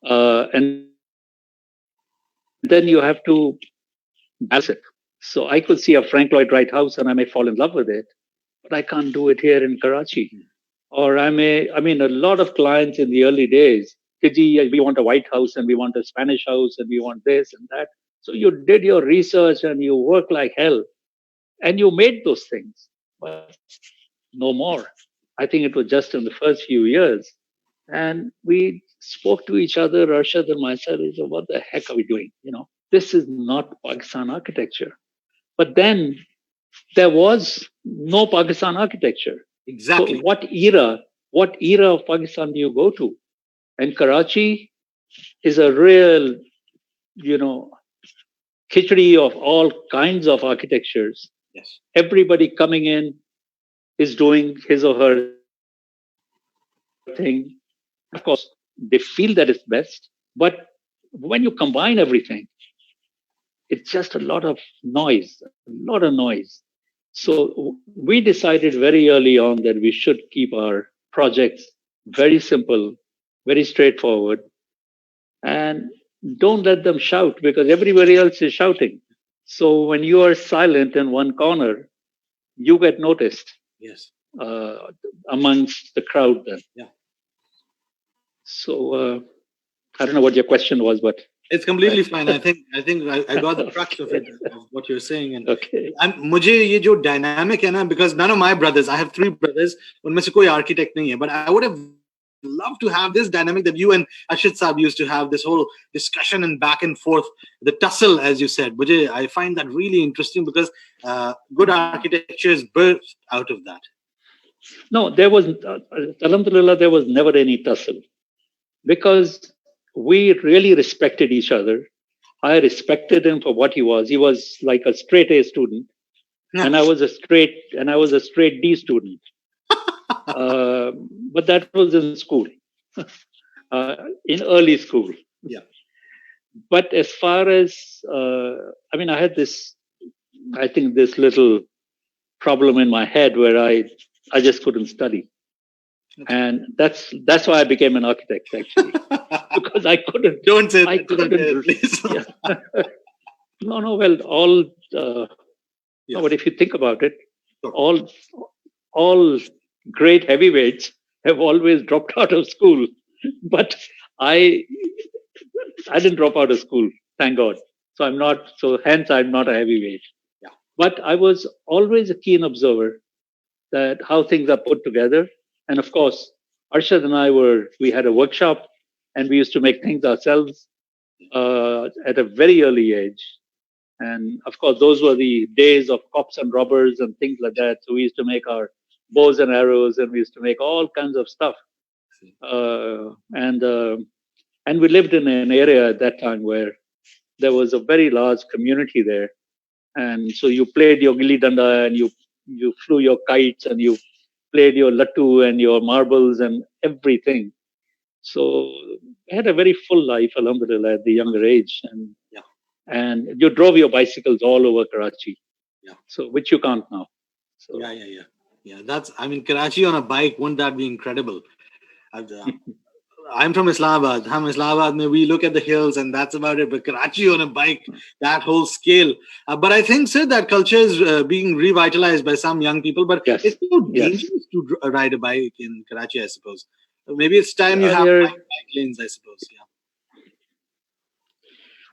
And then you have to balance it. So I could see a Frank Lloyd Wright house and I may fall in love with it, but I can't do it here in Karachi. Or a lot of clients in the early days, we want a white house and we want a Spanish house and we want this and that. So you did your research and you work like hell and you made those things, but no more. I think it was just in the first few years. And we spoke to each other, Arshad and myself, we said, what the heck are we doing? This is not Pakistan architecture. But then there was no Pakistan architecture. Exactly. So what era of Pakistan do you go to? And Karachi is a real, you know, khichdi of all kinds of architectures. Yes. Everybody coming in is doing his or her thing. Of course, they feel that it's best, but when you combine everything, it's just a lot of noise, a lot of noise. So we decided very early on that we should keep our projects very simple, very straightforward, and don't let them shout because everybody else is shouting. So when you are silent in one corner, you get noticed Yes. uh, amongst the crowd then. Yeah. So I don't know what your question was, but It's completely fine. I got the crux of okay. it, of what you're saying. And Okay. मुझे ये जो dynamic है ना, because none of my brothers, I have 3 brothers, उनमें से कोई architect नहीं है, but I would have loved to have this dynamic that you and Ashit Saab used to have, this whole discussion and back and forth, the tussle, as you said. I find that really interesting because good architecture is birthed out of that. No, there was, Alhamdulillah, there was never any tussle because we really respected each other. I respected him for what he was. He was like a straight A student, and I was a straight D student. But that was in school, in early school. Yeah. But as far as I mean, I had I think this little problem in my head where I just couldn't study, and that's why I became an architect actually because I couldn't. Don't say I that to the couldn't. please. Yeah. No. Well, all. No, but if you think about it, all great heavyweights have always dropped out of school, but I I didn't drop out of school, thank God. So I'm not. So hence I'm not a heavyweight. Yeah. But I was always a keen observer that how things are put together, and of course, Arshad and we had a workshop, and we used to make things ourselves at a very early age. And of course, those were the days of cops and robbers and things like that. So we used to make our bows and arrows, and we used to make all kinds of stuff. Uh, and uh, and we lived in an area at that time where there was a very large community there. And so you played your gilli danda, and you flew your kites, and you played your lattu and your marbles and everything. So I had a very full life, alhamdulillah, at the younger age. And you drove your bicycles all over Karachi. Yeah. So which you can't now. So Yeah. That's, I mean, Karachi on a bike, wouldn't that be incredible? I'm from Islamabad. Islamabad, we look at the hills and that's about it. But Karachi on a bike, that whole scale. But I think, sir, that culture is being revitalized by some young people. But it's so dangerous to ride a bike in Karachi, I suppose. Maybe it's time you have bike lanes, I suppose.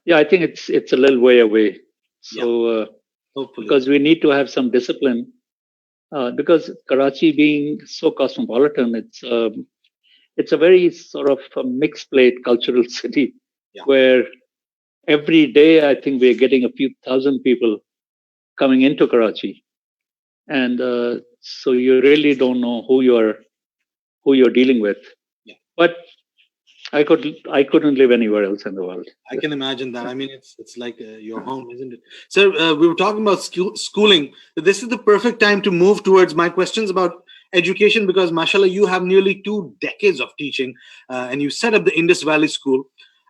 Yeah, I think it's a little way away. So hopefully, because we need to have some discipline. Because Karachi being so cosmopolitan, it's a very sort of a mixed plate cultural city where every day I think we're getting a few thousand people coming into Karachi, and so you really don't know who you're dealing with. But I couldn't live anywhere else in the world. I can imagine that. I mean, it's like your home, isn't it? So we were talking about schooling. This is the perfect time to move towards my questions about education because, mashallah, you have nearly 2 decades of teaching, and you set up the Indus Valley School.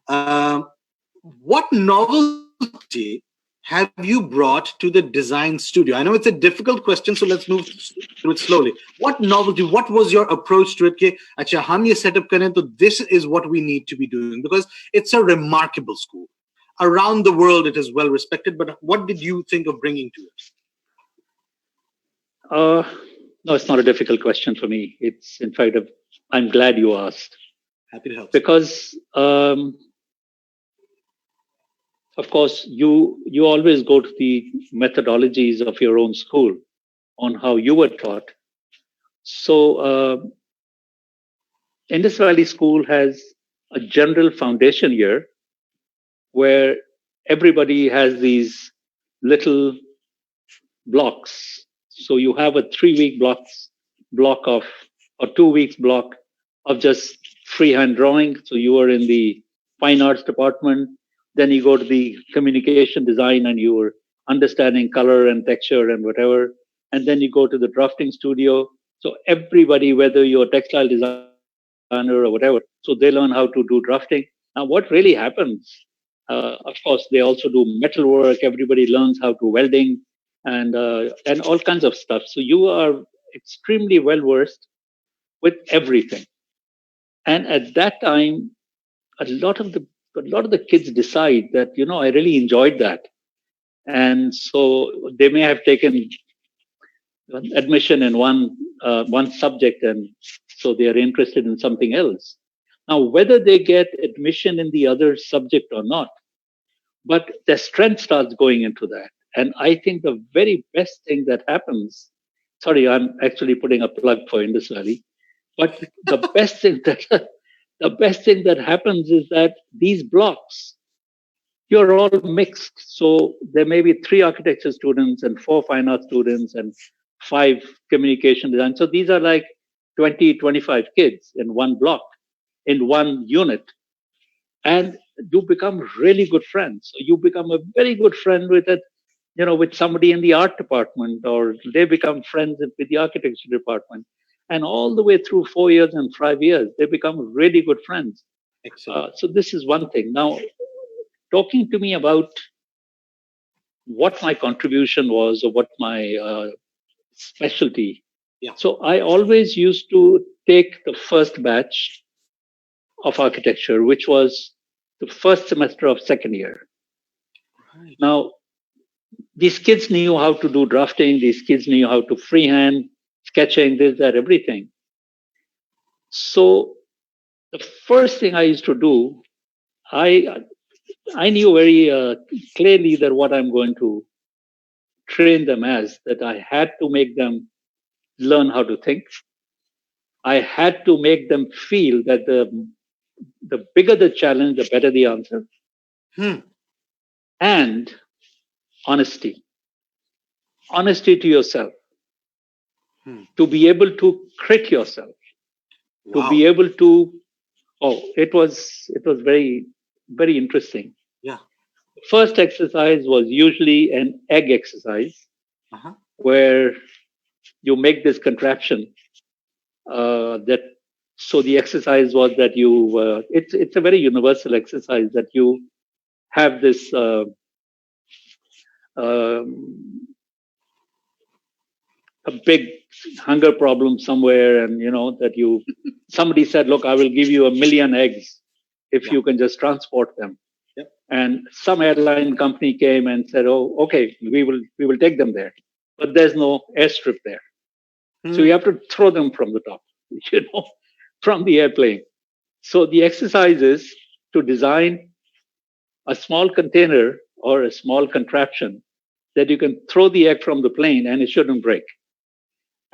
What novelty have you brought to the design studio? I know it's a difficult question, so let's move through it slowly. What novelty, what was your approach to it? Ke, acha, hum ye set up kare, to this is what we need to be doing because it's a remarkable school. Around the world, it is well respected, but what did you think of bringing to it? No, it's not a difficult question for me. It's, in fact, I'm glad you asked. Happy to help. Because, of course, you always go to the methodologies of your own school on how you were taught. So, Indus Valley School has a general foundation year where everybody has these little blocks. So you have a 3-week block of, or 2 weeks block of just freehand drawing. So you were in the fine arts department. Then you go to the communication design and you were understanding color and texture and whatever. And then you go to the drafting studio. So everybody, whether you're a textile designer or whatever, so they learn how to do drafting. Now, what really happens? Of course, they also do metal work. Everybody learns how to welding and all kinds of stuff. So you are extremely well versed with everything. And at that time, a lot of the a lot of the kids decide that I really enjoyed that, and so they may have taken admission in one subject, and so they are interested in something else. Now, whether they get admission in the other subject or not, but their strength starts going into that. And I think the very best thing that happens. Sorry, I'm actually putting a plug for Indus Valley. But the best thing that the best thing that happens is that these blocks, you're all mixed. So there may be 3 architecture students and 4 fine art students and 5 communication design. So these are like 20, 25 kids in one block, in one unit. And you become really good friends. So you become a very good friend with with somebody in the art department, or they become friends with the architecture department. And all the way through 4 years and 5 years, they become really good friends. Excellent. So this is one thing. Now, talking to me about what my contribution was or what my specialty. Yeah. So I always used to take the first batch of architecture, which was the first semester of second year. Right. Now, these kids knew how to do drafting. These kids knew how to freehand, sketching, this, that, everything. So the first thing I used to do, I I knew very clearly that what I'm going to train them as, that I had to make them learn how to think. I had to make them feel that the bigger the challenge, the better the answer, Hmm. and honesty, honesty to yourself, Hmm. to be able to crit yourself, to Wow. be able to. Oh, it was very very interesting. Yeah. First exercise was usually an egg exercise Uh-huh. where you make this contraption that so the exercise was that you it's a very universal exercise that you have this um, a big hunger problem somewhere, and that you somebody said, look, I will give you 1 million eggs if Yeah. you can just transport them. Yep. And some airline company came and said, oh, okay, we will take them there, but there's no airstrip there. So Hmm. you have to throw them from the top, from the airplane. So the exercise is to design a small container or a small contraption that you can throw the egg from the plane and it shouldn't break.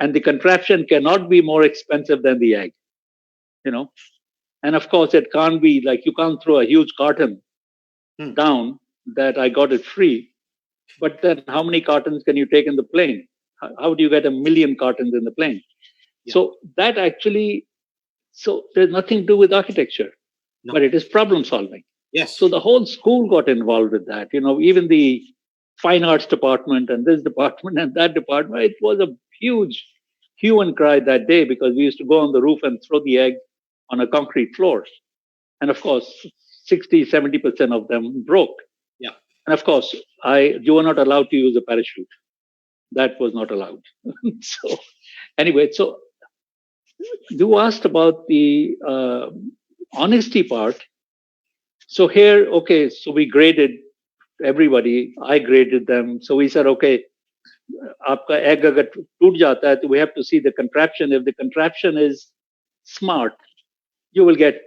And the contraption cannot be more expensive than the egg, you know. And of course, it can't be like you can't throw a huge carton Hmm. down that I got it free. But then how many cartons can you take in the plane? How do you get 1 million cartons in the plane? Yeah. So that actually, so there's nothing to do with architecture, No. but it is problem solving. Yes. So the whole school got involved with that. Even the fine arts department and this department and that department. It was a huge hue and cry that day because we used to go on the roof and throw the egg on a concrete floor. And of course, 60, 70% of them broke. Yeah. And of course, you were not allowed to use a parachute. That was not allowed. So anyway, so you asked about the honesty part. So here, okay, so we graded everybody. I graded them. So we said, okay, आपका egg अगर टूट जाता है, तो we have to see the contraption. If the contraption is smart, you will get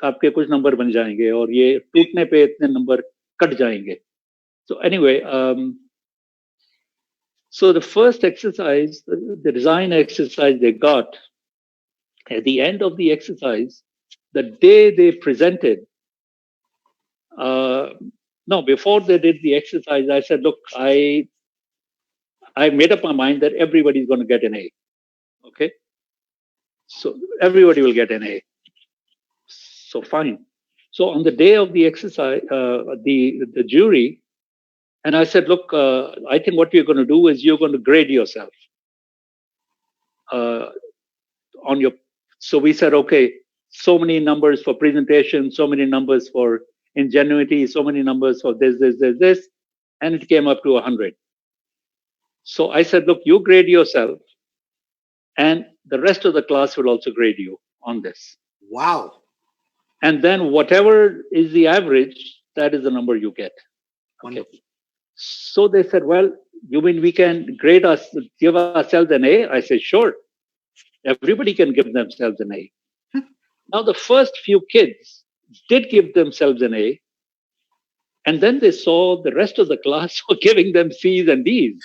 आपके कुछ number बन जाएंगे और ये टूटने पे इतने नंबर कट जाएंगे. So anyway, so the first exercise, the design exercise they got, at the end of the exercise, the day they presented, uh, no, before they did the exercise, I said, look, I made up my mind that everybody's going to get an A. Okay. So everybody will get an A. So fine. So on the day of the exercise, the jury, and I said, look, I think what you're going to do is you're going to grade yourself uh, on your. So we said, okay, so many numbers for presentation, so many numbers for ingenuity, so many numbers for this, and it came up to 100. So I said, look, you grade yourself, and the rest of the class will also grade you on this. Wow. And then whatever is the average, that is the number you get. Okay. Wonderful. So they said, well, you mean we can grade us, give ourselves an A? I said, sure. Everybody can give themselves an A. Now, the first few kids did give themselves an A, and then they saw the rest of the class were giving them C's and D's.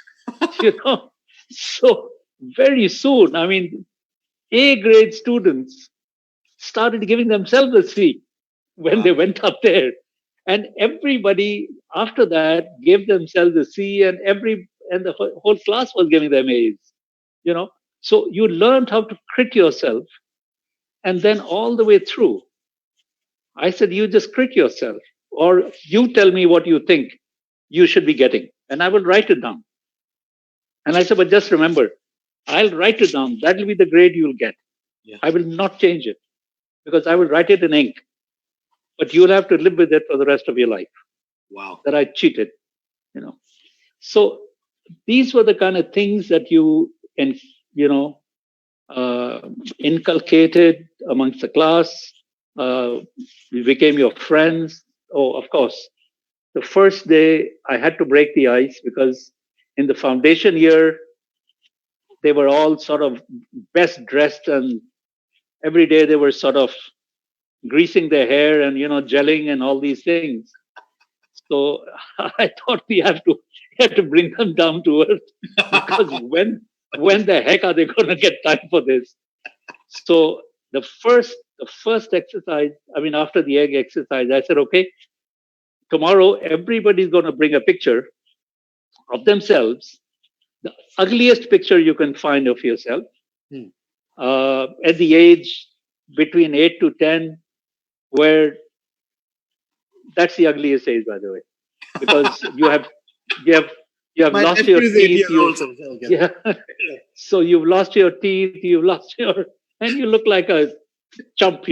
So very soon, I mean, A grade students started giving themselves a C when they went up there. And everybody after that gave themselves a C, and the whole class was giving them A's. So you learned how to crit yourself, and then all the way through, I said, you just crit yourself, or you tell me what you think you should be getting, and I will write it down. And I said, but just remember, I'll write it down. That will be the grade you'll get. Yeah. I will not change it because I will write it in ink, but you'll have to live with it for the rest of your life. Wow. That I cheated. So these were the kind of things that inculcated amongst the class. We became your friends. Oh, of course. The first day I had to break the ice because in the foundation year, they were all sort of best dressed, and every day they were sort of greasing their hair and, gelling and all these things. So I thought we have to bring them down to earth because when the heck are they going to get time for this? So the first exercise, I mean, after the egg exercise, I said, okay, tomorrow everybody's going to bring a picture of themselves, the ugliest picture you can find of yourself, at the age between 8 to 10, where that's the ugliest age, by the way, because you have My lost nephew your is 8 teeth. years old, so okay. Yeah. So you've lost your teeth, and you look like a chump,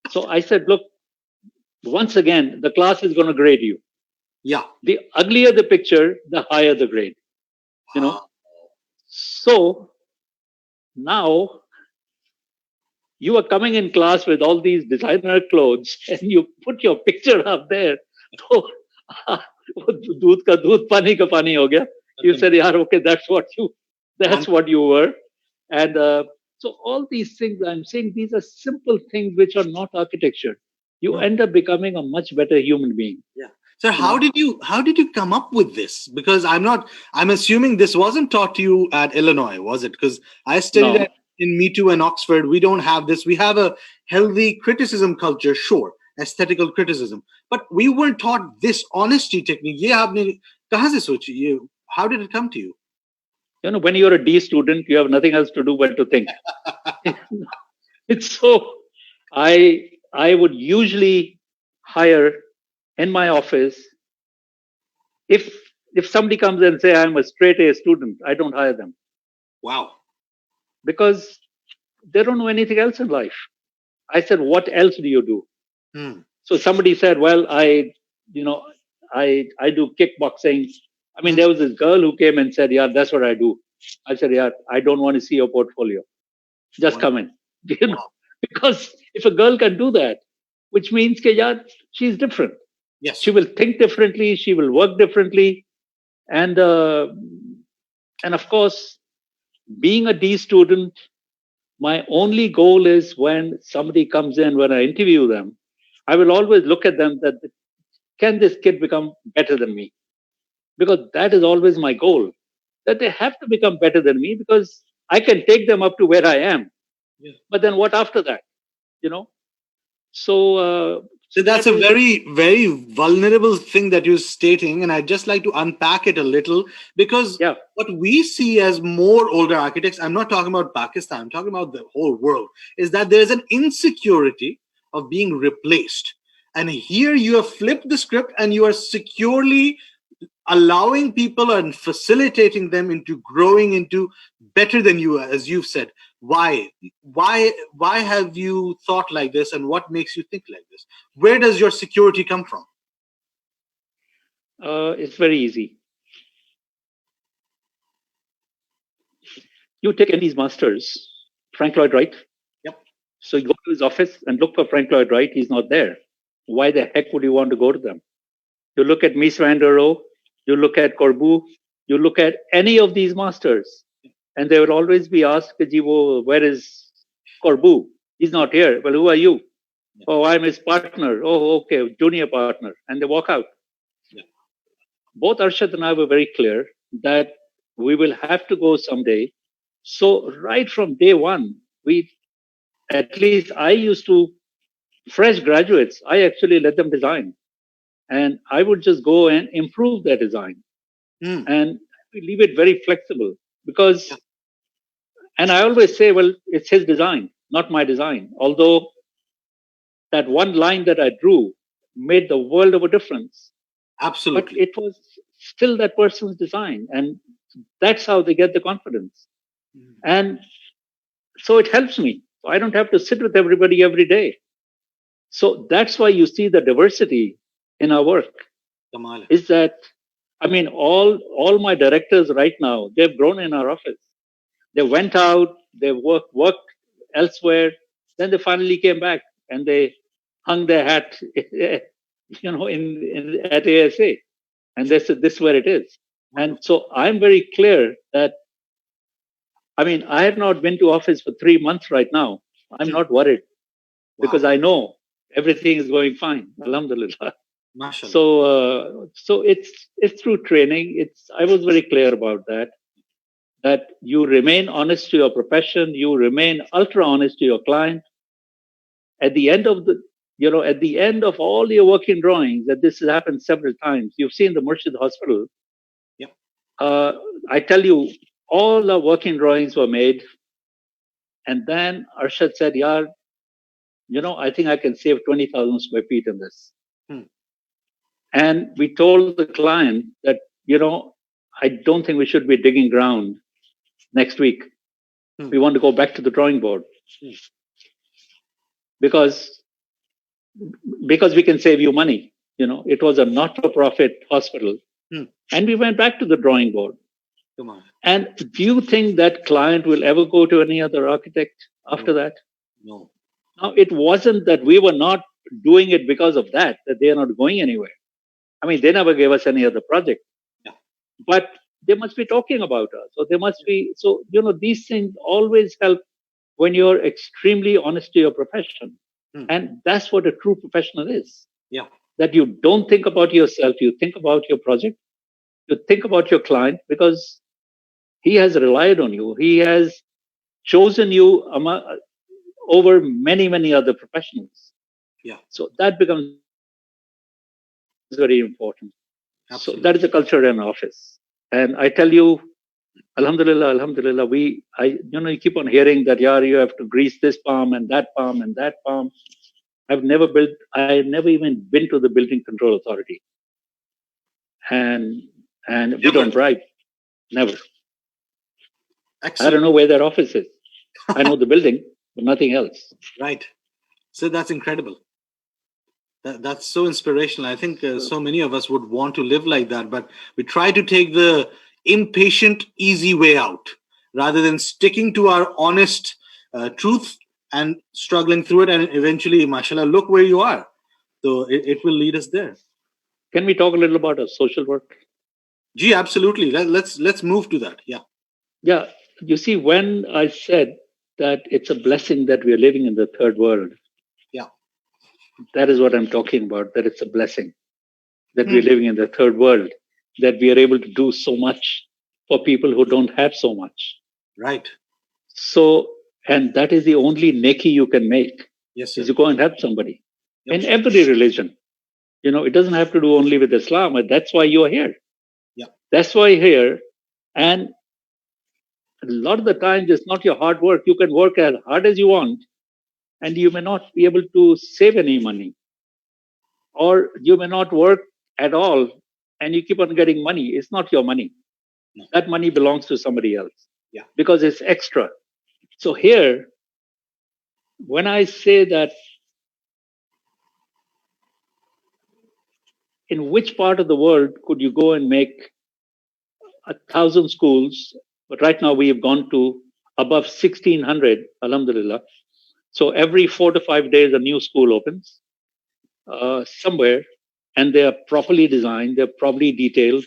So I said, look, once again, the class is going to grade you. Yeah. The uglier the picture, the higher the grade, So now you are coming in class with all these designer clothes and you put your picture up there. So, दूध का दूध पानी का पानी हो गया. You said, yeah, okay, that's what you were. And so all these things, I'm saying these are simple things which are not architecture. You end up becoming a much better human being. Yeah. So how did you come up with this? Because I'm assuming this wasn't taught to you at Illinois, was it? Because I studied in Me Too and Oxford. We don't have this. We have a healthy criticism culture, sure, aesthetical criticism, but we weren't taught this honesty technique. Ye aapne kahan se sochi? How did it come to you? When you're a D student, you have nothing else to do but to think. It's so. I would usually hire in my office. If somebody comes and say I'm a straight A student, I don't hire them. Wow. Because they don't know anything else in life. I said, what else do you do? So somebody said, well, I do kickboxing. I mean, there was this girl who came and said, yeah, that's what I do. I said, yeah, I don't want to see your portfolio. Just come in. Because if a girl can do that, which means that, yeah, she's different. Yes. She will think differently. She will work differently. And of course, being a D student, my only goal is when somebody comes in, when I interview them, I will always look at them that, can this kid become better than me? Because that is always my goal, that they have to become better than me because I can take them up to where I am. Yeah. But then what after that? So that's a very, very vulnerable thing that you're stating, and I'd just like to unpack it a little because what we see as more older architects, I'm not talking about Pakistan, I'm talking about the whole world, is that there's an insecurity of being replaced. And here you have flipped the script and you are securely allowing people and facilitating them into growing into better than you, as you've said. Why have you thought like this, and what makes you think like this? Where does your security come from? It's very easy. You take any of these masters, Frank Lloyd Wright. Yep. So you go to his office and look for Frank Lloyd Wright. He's not there. Why the heck would you want to go to them? You look at Mies van der Rohe, you look at Corbu, you look at any of these masters, and they will always be asked, where is Corbu? He's not here. Well, who are you? Yeah. Oh, I'm his partner. Oh, okay, junior partner. And they walk out. Yeah. Both Arshad and I were very clear that we will have to go someday. So right from day one, at least I used to, fresh graduates, I actually let them design. And I would just go and improve their design. And we leave it very flexible because, and I always say, well, it's his design, not my design. Although that one line that I drew made the world of a difference. Absolutely. But it was still that person's design. And that's how they get the confidence. And so it helps me. I don't have to sit with everybody every day. So that's why you see the diversity in our work. Kamal. Is that, I mean, all my directors right now, they've grown in our office. They went out, they worked elsewhere, then they finally came back and they hung their hat, at ASA. And they said, this is where it is. And so I'm very clear that, I mean, I have not been to office for 3 months right now. I'm not worried because I know everything is going fine. Alhamdulillah. Mashallah. So it's through training. I was very clear about that you remain honest to your profession, you remain ultra honest to your client. At the end of all your working drawings, that this has happened several times. You've seen the Murshid Hospital. Yep. I tell you, all the working drawings were made, and then Arshad said, "Yeah, I think I can save 20,000 square feet in this." And we told the client that, I don't think we should be digging ground next week. We want to go back to the drawing board because we can save you money. It was a not-for-profit hospital. And we went back to the drawing board. Come on. And do you think that client will ever go to any other architect after that? No. Now, it wasn't that we were not doing it because of that they are not going anywhere. I mean, they never gave us any other project. Yeah. But they must be talking about us. So they must be, these things always help when you're extremely honest to your profession. And that's what a true professional is. Yeah. That you don't think about yourself, you think about your project, you think about your client because he has relied on you. He has chosen you over many, many other professionals. Yeah. So that becomes very important. Absolutely. So that is the culture in office. And I tell you, Alhamdulillah, you keep on hearing that, you have to grease this palm and that palm and that palm. I've never even been to the building control authority. And we don't bribe. Never. Excellent. I don't know where their office is. I know the building, but nothing else. Right. So that's incredible. That's so inspirational. I think so many of us would want to live like that, but we try to take the impatient, easy way out rather than sticking to our honest truth and struggling through it. And eventually, mashallah, look where you are. So it will lead us there. Can we talk a little about our social work? Gee, absolutely. Let's move to that. Yeah. Yeah. You see, when I said that it's a blessing that we are living in the third world, that is what I'm talking about, that it's a blessing that we're living in the third world, that we are able to do so much for people who don't have so much. Right. So, and that is the only neki you can make. Yes, sir. Is you go and help somebody. In every religion. It doesn't have to do only with Islam. That's why you are here. Yeah. That's why you're here. And a lot of the times it's not your hard work. You can work as hard as you want. and you may not be able to save any money, or you may not work at all, and you keep on getting money. It's not your money. No. That money belongs to somebody else. Yeah. Because it's extra. So here, when I say that, in which part of the world could you go and make 1,000 schools? But right now we have gone to above 1,600, alhamdulillah. So every 4 to 5 days, a new school opens somewhere, and they are properly designed, they're properly detailed,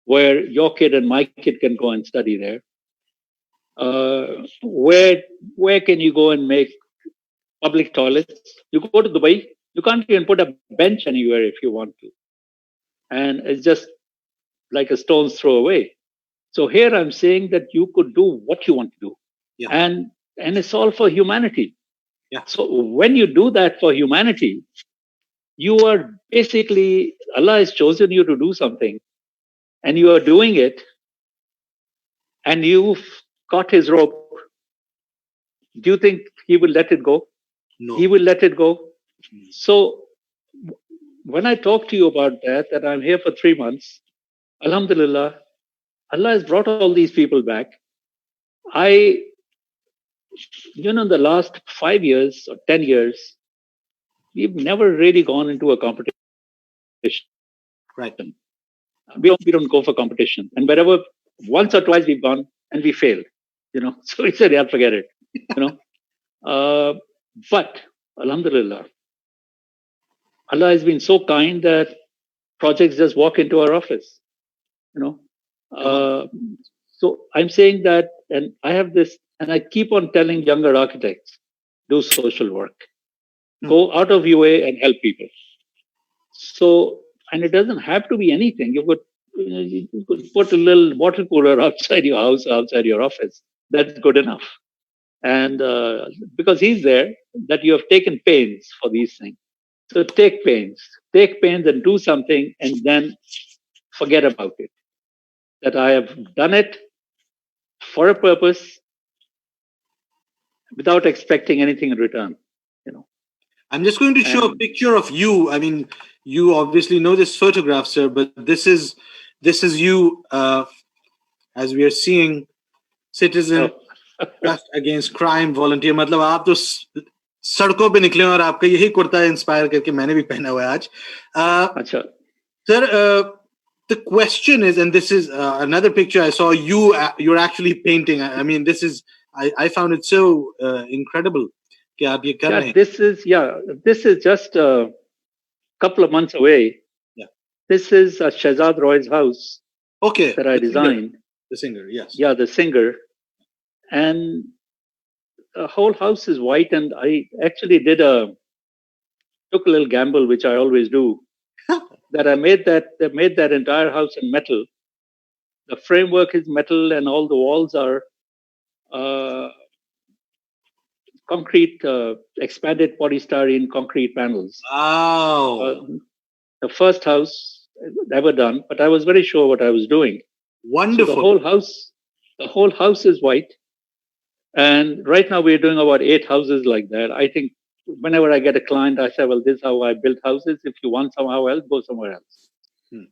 where your kid and my kid can go and study there. Where can you go and make public toilets? You go to Dubai, you can't even put a bench anywhere if you want to, and it's just like a stone's throw away. So here I'm saying that you could do what you want to do, Yeah. and it's all for humanity. Yeah. So when you do that for humanity, you are basically, Allah has chosen you to do something, and you are doing it, and you've caught his rope. Do you think he will let it go? No. He will let it go. So when I talk to you about that I'm here for 3 months, alhamdulillah, Allah has brought all these people back. The last 5 years or 10 years, we've never really gone into a competition. Right. We don't go for competition. And wherever, once or twice we've gone and we failed, So we said, yeah, forget it, But alhamdulillah, Allah has been so kind that projects just walk into our office, So I'm saying that, and I have this, and I keep on telling younger architects, do social work. Go out of your way and help people. So, and it doesn't have to be anything. You could put a little water cooler outside your house, outside your office. That's good enough. And because he's there, that you have taken pains for these things. So take pains and do something, and then forget about it. That I have done it for a purpose without expecting anything in return. I'm just going to show a picture of you. I mean, you obviously know this photograph, sir, but this is you as we are seeing, citizen trust against crime volunteer. मतलब आप तो सड़कों पे निकले और आपका यही kurta inspire करके मैंने भी पहना हुआ है आज. अच्छा. Sir, the question is, and this is another picture I saw, you're actually painting. I mean, this is, I found it so incredible. This is just a couple of months away. Yeah. This is Shahzad Roy's house. Okay. That I designed. The singer, yes. Yeah, the singer. And the whole house is white, and I actually took a little gamble, which I always do, that I made that entire house in metal. The framework is metal, and all the walls are concrete, expanded polystyrene concrete panels. Wow. The first house ever done, but I was very sure what I was doing. Wonderful. So the whole house is white. And right now we're doing about 8 houses like that. I think whenever I get a client, I say, well, this is how I build houses. If you want somehow else, go somewhere else.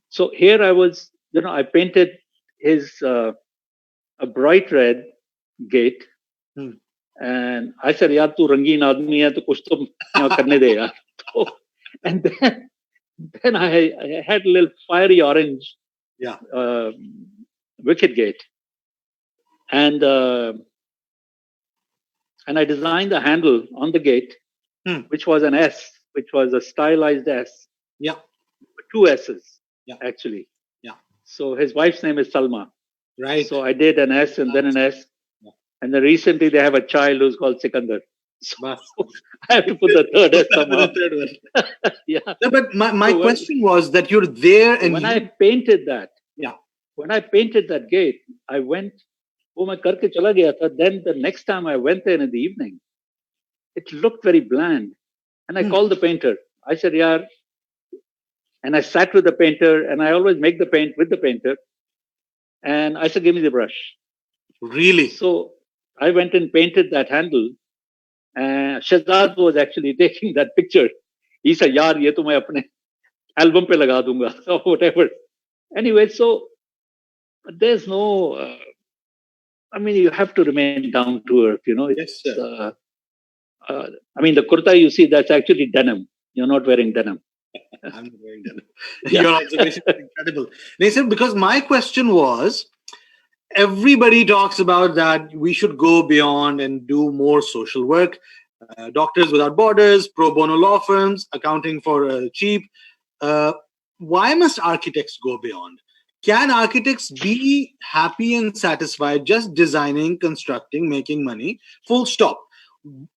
So here I was, I painted his a bright red gate. And I said, yaar, tu rangeen aadmi hai, to kuch to karne de yaar. And then I had a little fiery orange wicket gate. And I designed the handle on the gate, which was an S, which was a stylized S. Yeah. 2 S's, actually. Yeah. So his wife's name is Salma. Right. So I did an S and then an S. Yeah. And then recently they have a child who's called Sikandar. So I have to put the third S somehow. Yeah. No, but my question was that you're there and when I painted that. Yeah. When I painted that gate, I went, मैं करके चला गया था. Then the next time I went there in the evening, it looked very bland. And I called the painter. I said, yaar, and I sat with the painter, and I always make the paint with the painter. And I said, give me the brush. Really? So I went and painted that handle. And Shahzad was actually taking that picture. He said, "Yaar, ye to main apne album pe laga dunga," or whatever. Anyway, so there's no. I mean, you have to remain down to earth. It's. Yes, sir. I mean, the kurta you see, that's actually denim. You're not wearing denim. I'm not wearing that. Yeah. Your observation is incredible. Nathan, because my question was, everybody talks about that we should go beyond and do more social work. Doctors Without Borders, pro bono law firms, accounting for cheap. Uh, why must architects go beyond? Can architects be happy and satisfied just designing, constructing, making money? Full stop.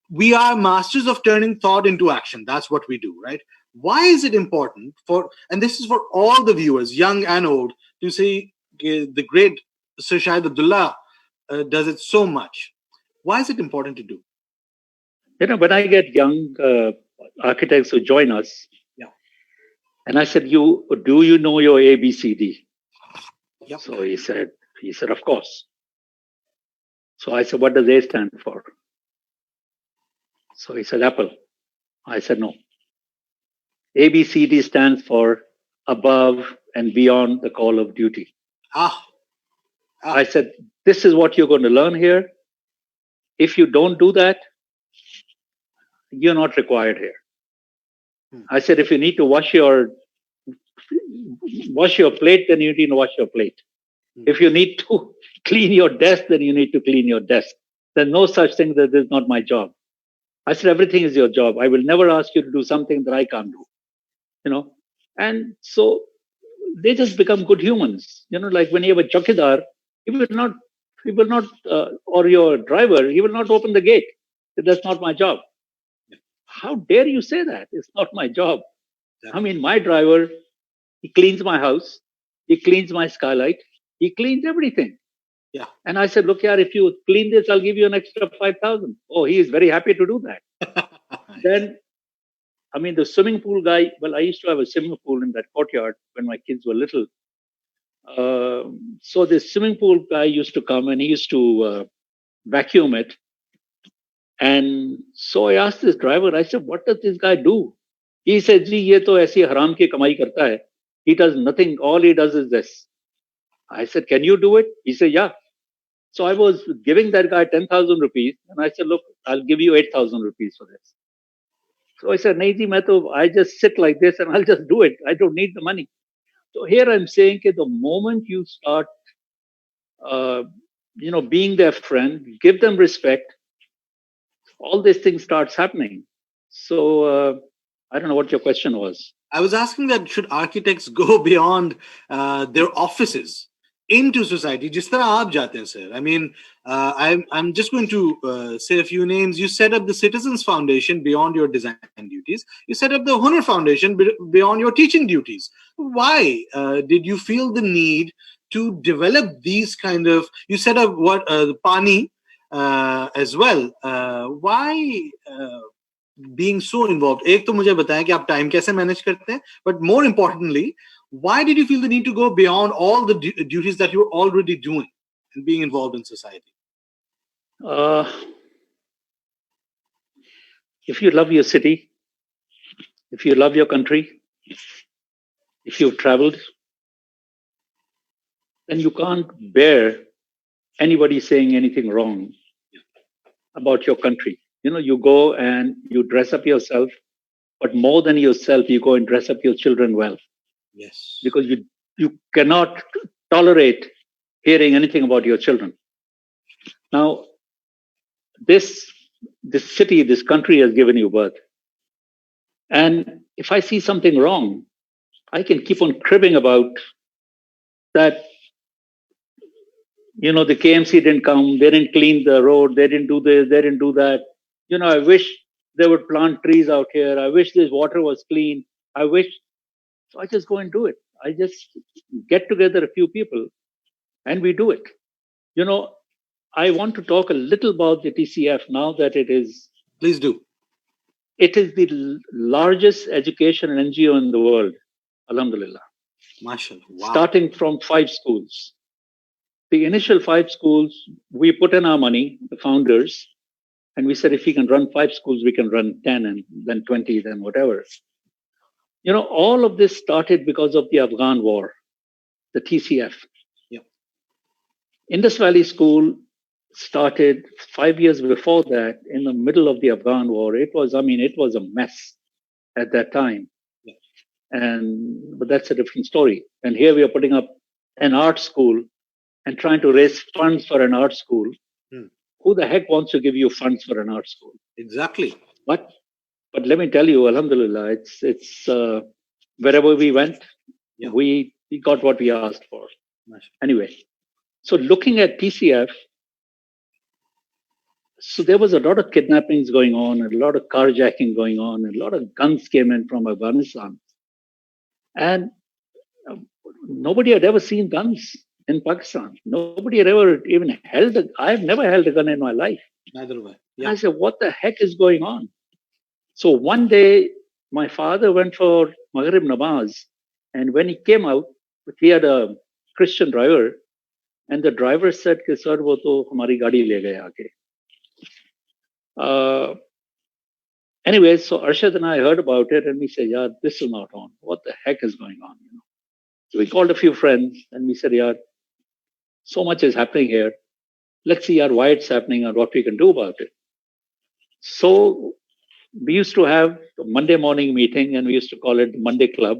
We are masters of turning thought into action. That's what we do, right? Why is it important for, and this is for all the viewers, young and old, to see the great Sir Shahid Abdulla does it so much? Why is it important to do? When I get young architects who join us, Yeah. and I said, do you know your ABCD? Yep. So he said, of course. So I said, what does A stand for? So he said, Apple. I said, no. ABCD stands for above and beyond the call of duty. I said, this is what you're going to learn here. If you don't do that, you're not required here. I said, if you need to wash your plate, then you need to wash your plate. If you need to clean your desk, then you need to clean your desk. There's no such thing that this is not my job. I said, everything is your job. I will never ask you to do something that I can't do. And so they just become good humans. Like when you have a chowkidar, he will not, or your driver, he will not open the gate. That's not my job. How dare you say that? It's not my job. I mean, my driver, he cleans my house, he cleans my skylight, he cleans everything. Yeah. And I said, look here, if you clean this, I'll give you an extra 5,000. Oh, he is very happy to do that. Then, I mean, the swimming pool guy, well, I used to have a swimming pool in that courtyard when my kids were little. So this swimming pool guy used to come and he used to vacuum it. And so I asked this driver, I said, what does this guy do? He said, "Ji, ye to aisi haram ki kamai karta hai. He does nothing. All he does is this." I said, "Can you do it?" He said, "Yeah." So I was giving that guy 10,000 rupees. And I said, "Look, I'll give you 8,000 rupees for this." So I said, "Nahi ji, I just sit like this and I'll just do it. I don't need the money." So here I'm saying that the moment you start, being their friend, give them respect, all these things starts happening. So I don't know what your question was. I was asking that should architects go beyond their offices into society? Jis tarah aap jate hain, sir. I mean, I'm just going to say a few names. You set up the Citizens Foundation beyond your design duties. You set up the Hunar Foundation beyond your teaching duties. Why did you feel the need to develop these kind of? You set up what Pani as well. Why? Being so involved, एक तो मुझे बताएं कि आप time कैसे manage करते हैं, but more importantly, why did you feel the need to go beyond all the duties that you're already doing and being involved in society? If you love your city, if you love your country, if you've traveled, then you can't bear anybody saying anything wrong about your country. You go and you dress up yourself, but more than yourself, you go and dress up your children well. Yes. Because you cannot tolerate hearing anything about your children. Now, this city, this country has given you birth. And if I see something wrong, I can keep on cribbing about that. The KMC didn't come, they didn't clean the road, they didn't do this, they didn't do that. I wish they would plant trees out here. I wish this water was clean. So I just go and do it. I just get together a few people and we do it. I want to talk a little about the TCF now that it is. Please do. It is the largest education NGO in the world. Alhamdulillah. MashaAllah. Wow. Starting from 5 schools. The initial 5 schools, we put in our money, the founders, And we said, if we can run 5 schools, we can run 10 and then 20, then whatever. All of this started because of the Afghan war, the TCF. Yeah. Indus Valley School started 5 years before that in the middle of the Afghan war. It was a mess at that time. Yeah. But that's a different story. And here we are putting up an art school and trying to raise funds for an art school. Who the heck wants to give you funds for an art school? Exactly. But let me tell you, Alhamdulillah, it's wherever we went, we got what we asked for. Anyway, so looking at TCF, so there was a lot of kidnappings going on, and a lot of carjacking going on, and a lot of guns came in from Afghanistan. And nobody had ever seen guns in Pakistan. Nobody had ever even I've never held a gun in my life. Neither way. Yeah. I said, what the heck is going on? So one day, my father went for Maghrib Namaz, and when he came out, he had a Christian driver, and the driver said, "Sir, wo to hamari gaadi le gaya aake." Anyway, so Arshad and I heard about it, and we said, "Yeah, this is not on. What the heck is going on?" So we called a few friends, and we said, "Yeah, so much is happening here. Let's see why it's happening and what we can do about it." So we used to have a Monday morning meeting, and we used to call it the Monday Club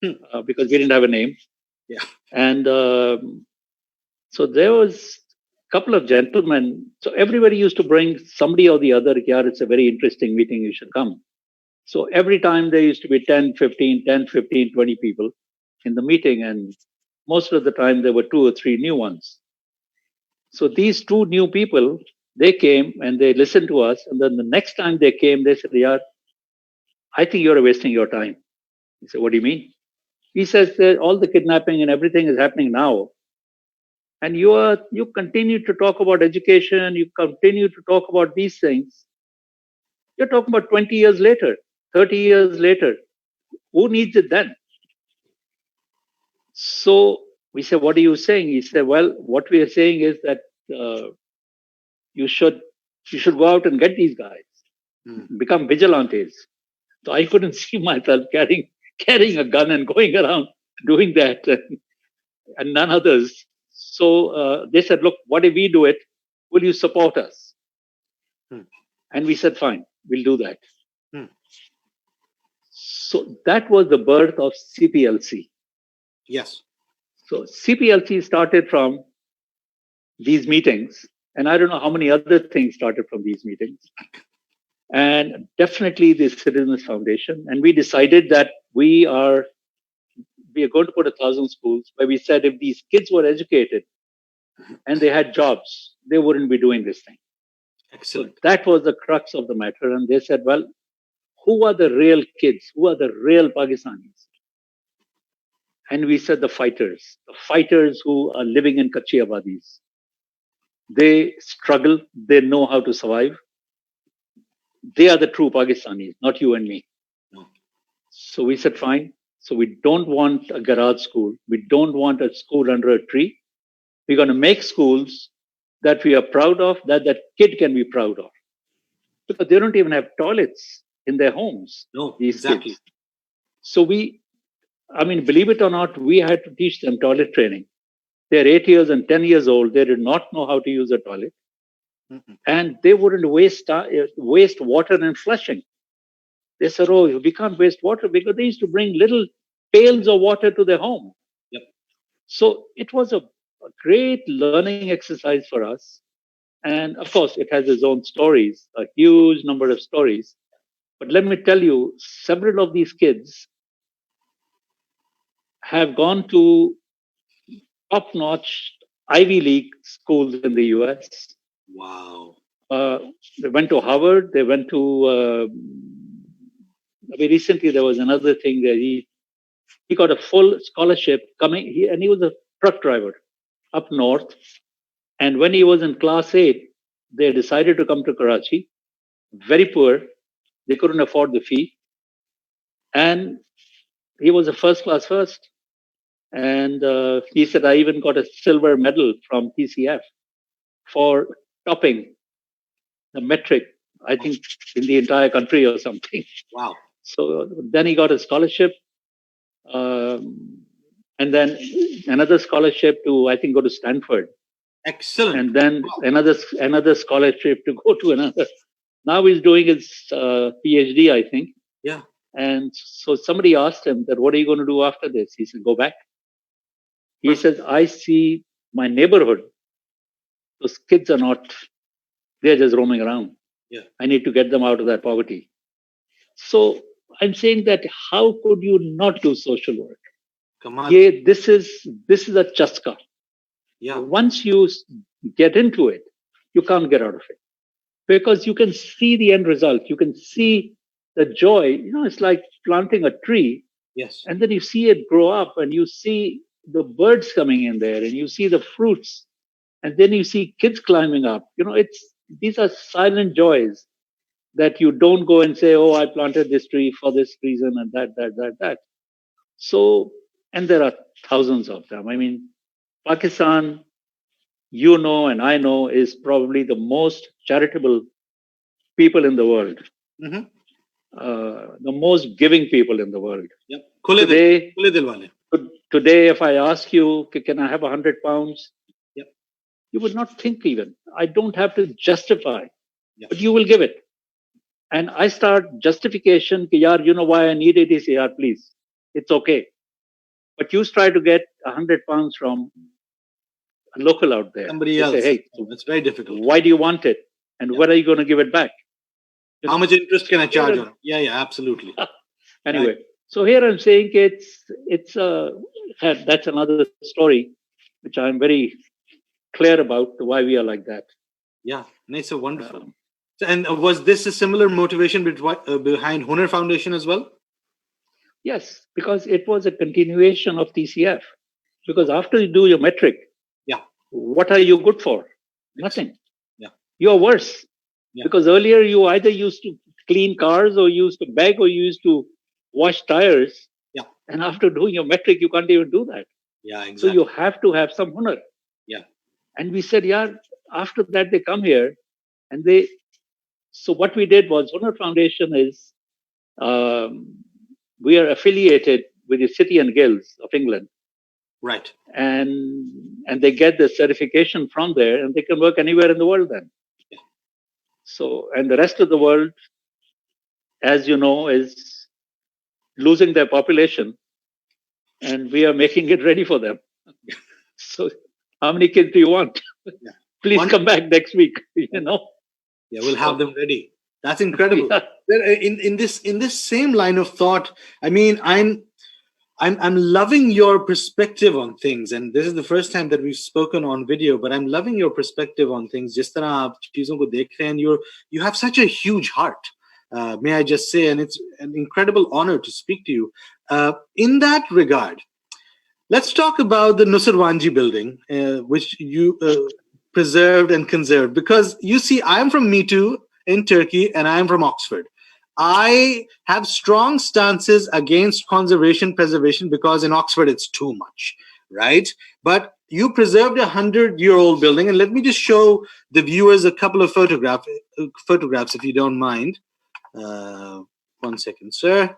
because we didn't have a name. Yeah. And so there was a couple of gentlemen. So everybody used to bring somebody or the other. Yeah, it's a very interesting meeting. You should come. So every time there used to be 10, 15, 20 people in the meeting. And most of the time there were 2 or 3 new ones. So these 2 new people, they came and they listened to us. And then the next time they came, they said, "Yeah, I think you're wasting your time." He said, "What do you mean?" He says that all the kidnapping and everything is happening now. And you continue to talk about education, you continue to talk about these things. You're talking about 20 years later, 30 years later. Who needs it then? So we said, "What are you saying?" He said, "Well, what we are saying is that you should go out and get these guys, become vigilantes." So I couldn't see myself carrying a gun and going around doing that, and none others. So they said, "Look, what if we do it? Will you support us?" And we said, "Fine, we'll do that." So that was the birth of CPLC. Yes. So CPLC started from these meetings, and I don't know how many other things started from these meetings. And definitely the Citizens Foundation. And we decided that we are going to put 1,000 schools, where we said if these kids were educated and they had jobs, they wouldn't be doing this thing. Excellent. So that was the crux of the matter. And they said, well, who are the real kids? Who are the real Pakistanis? And we said the fighters who are living in Kachi Abadis. They struggle. They know how to survive. They are the true Pakistanis, not you and me. No. So we said, fine. So we don't want a garage school. We don't want a school under a tree. We're going to make schools that we are proud of, that kid can be proud of. Because they don't even have toilets in their homes. No, these exactly. Kids. So believe it or not, we had to teach them toilet training. They're 8 years and 10 years old. They did not know how to use a toilet. And they wouldn't waste water in flushing. They said, "Oh, we can't waste water," because they used to bring little pails of water to their home. Yep. So it was a great learning exercise for us. And of course, it has its own stories, a huge number of stories. But let me tell you, several of these kids have gone to top-notch Ivy League schools in the US. Wow. They went to Harvard. They went to... recently, there was another thing that he got a full scholarship coming, and he was a truck driver up north. And when he was in class 8, they decided to come to Karachi. Very poor. They couldn't afford the fee. And he was a first class first. And he said, "I even got a silver medal from TCF for topping the metric, I think, in the entire country or something. Wow. So then he got a scholarship, and then another scholarship to, I think, go to Stanford, Excellent. and then Wow. another scholarship to go to another. Now he's doing his PhD, I think. Yeah. And so somebody asked him that, what are you going to do after this? He said, go back. He Perfect. says, I see my neighborhood. Those kids are not, they're just roaming around. Yeah. I need to get them out of that poverty. So I'm saying that how could you not do social work? Kamal. Yeah, this is a chaska. Yeah. Once you get into it, you can't get out of it, because you can see the end result. You can see the joy. It's like planting a tree, Yes. and then you see it grow up, and you see the birds coming in there, and you see the fruits, and then you see kids climbing up. These are silent joys that you don't go and say, oh, I planted this tree for this reason and that. So, and there are thousands of them. I mean, Pakistan, and I know, is probably the most charitable people in the world, Mm-hmm. the most giving people in the world. Yep. Today, if I ask you, can I have £100? Yep. You would not think even. I don't have to justify, Yep. but you will give it. And I start justification, yaar, you know why I need it? He say, yaar, please, it's okay. But you try to get £100 from a local out there. Somebody They else. say, hey, It's very difficult. why do you want it? And when are you going to give it back? How much interest can I charge on? Yeah, absolutely. Anyway, Right. so here I'm saying that's another story, which I'm very clear about why we are like that. Yeah, and it's a wonderful. And was this a similar motivation behind Hunar Foundation as well? Yes, because it was a continuation of TCF. Because after you do your metric, what are you good for? Nothing. Yeah. You're worse. Yeah. Because earlier you either used to clean cars, or you used to beg, or you used to wash tires. Yeah. And after doing your metric, you can't even do that. Yeah, exactly. So you have to have some hunar. Yeah. And we said, yeah, after that they come here, and so what we did was, Hunar Foundation is, we are affiliated with the City and Guilds of England. Right. And they get the certification from there, and they can work anywhere in the world then. Yeah. So, and the rest of the world, as you know, is losing their population, and we are making it ready for them. So how many kids do you want? Yeah. Please come back next week, Yeah, we'll have them ready. That's incredible. Yeah. In this same line of thought, I mean, I'm loving your perspective on things, and this is the first time that we've spoken on video, but I'm loving your perspective on things. Jis tarah aap cheezon ko dekh rahe hain, you have such a huge heart, may I just say, and it's an incredible honor to speak to you. In that regard, let's talk about the Nusarwanji building, which you preserved and conserved, because you see, I'm from Me Too in Turkey, and I'm from Oxford. I have strong stances against conservation preservation, because in Oxford it's too much, right? But you preserved 100-year-old building, and let me just show the viewers a couple of photographs, if you don't mind. 1 second, sir.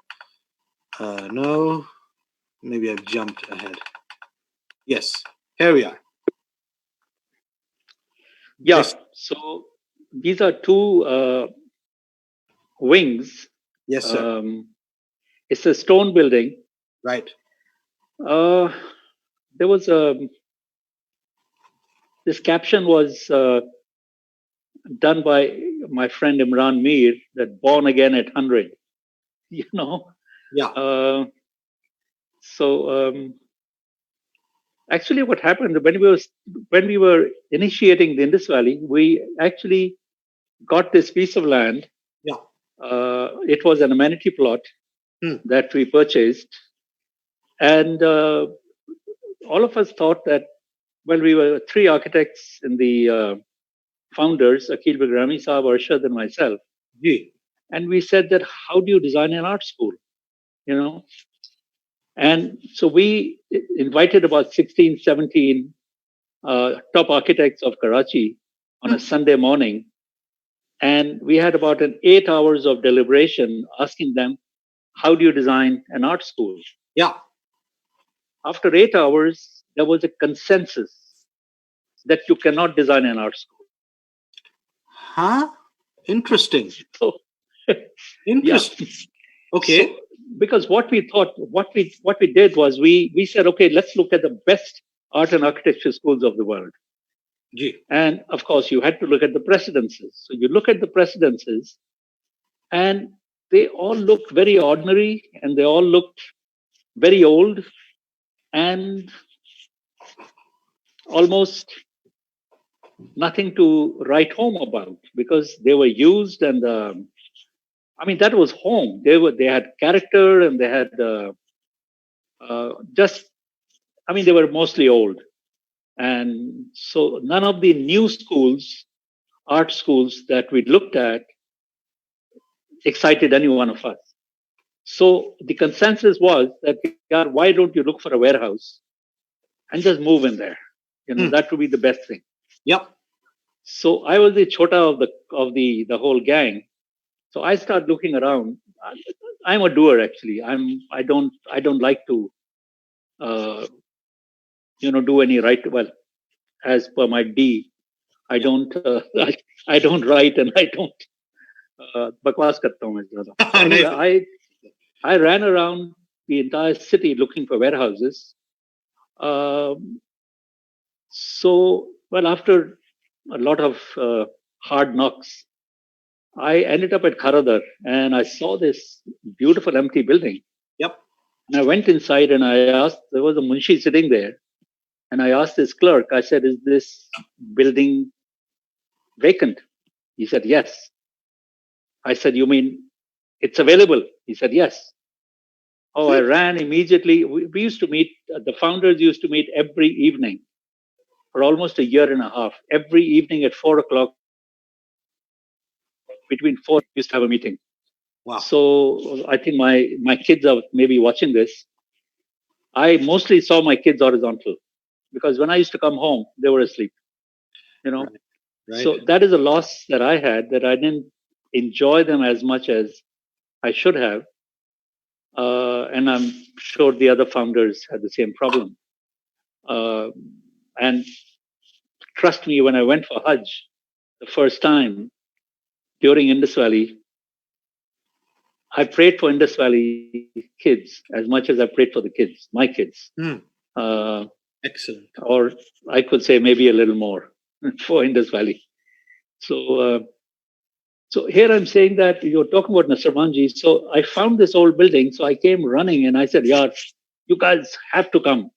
No, maybe I've jumped ahead. Yes, here we are. Yeah, so these are two wings. Yes, sir. It's a stone building. Right. There was this caption was done by my friend Imran Mir, that born again at 100. Yeah. So actually, what happened when we were initiating the Indus Valley, we actually got this piece of land. Yeah. It was an amenity plot that we purchased, and all of us thought that, well, we were three architects in the founders, Akil Bigrami Saab, Arshad, and myself. Yeah. And we said that, how do you design an art school? And so we invited about 16, 17 top architects of Karachi on a Sunday morning. And we had about an 8 hours of deliberation asking them, how do you design an art school? Yeah. After 8 hours, there was a consensus that you cannot design an art school. Huh? Interesting. So, yeah. Interesting. Okay. So, because what we thought, what we did was we said, okay, let's look at the best art and architecture schools of the world. Gee. And of course, you had to look at the precedences. So you look at the precedences, and they all looked very ordinary, and they all looked very old, and almost nothing to write home about because they were used. And I mean, that was home. They had character, and they had just. I mean, they were mostly old, and so none of the new schools, art schools that we looked at, excited any one of us. So the consensus was that, yeah, why don't you look for a warehouse and just move in there? That would be the best thing. Yep. So I was the chota of the whole gang. So I start looking around. I'm a doer, actually. I don't like to do any write. Well, as per my D, I don't I don't write, and I don't bakwas karta hu main zyada. So anyway, I ran around the entire city looking for warehouses. So, well, after a lot of hard knocks, I ended up at Kharadar, and I saw this beautiful empty building. Yep. And I went inside, and I asked, there was a munshi sitting there, and I asked this clerk, I said, is this building vacant? He said, yes. I said, you mean it's available? He said, yes. Oh, I ran immediately. We used to meet, the founders used to meet every evening for almost a year and a half. Every evening at 4 o'clock, between 4, we used to have a meeting. Wow. So I think my kids are maybe watching this. I mostly saw my kids horizontal because when I used to come home, they were asleep. Right. So that is a loss that I had, that I didn't enjoy them as much as I should have. And I'm sure the other founders had the same problem. And trust me, when I went for Hajj the first time during Indus Valley, I prayed for Indus Valley kids as much as I prayed for the kids, my kids. Excellent. Or I could say maybe a little more for Indus Valley. So here I'm saying that you're talking about Nasarmanji. So I found this old building. So I came running and I said, yeah, you guys have to come.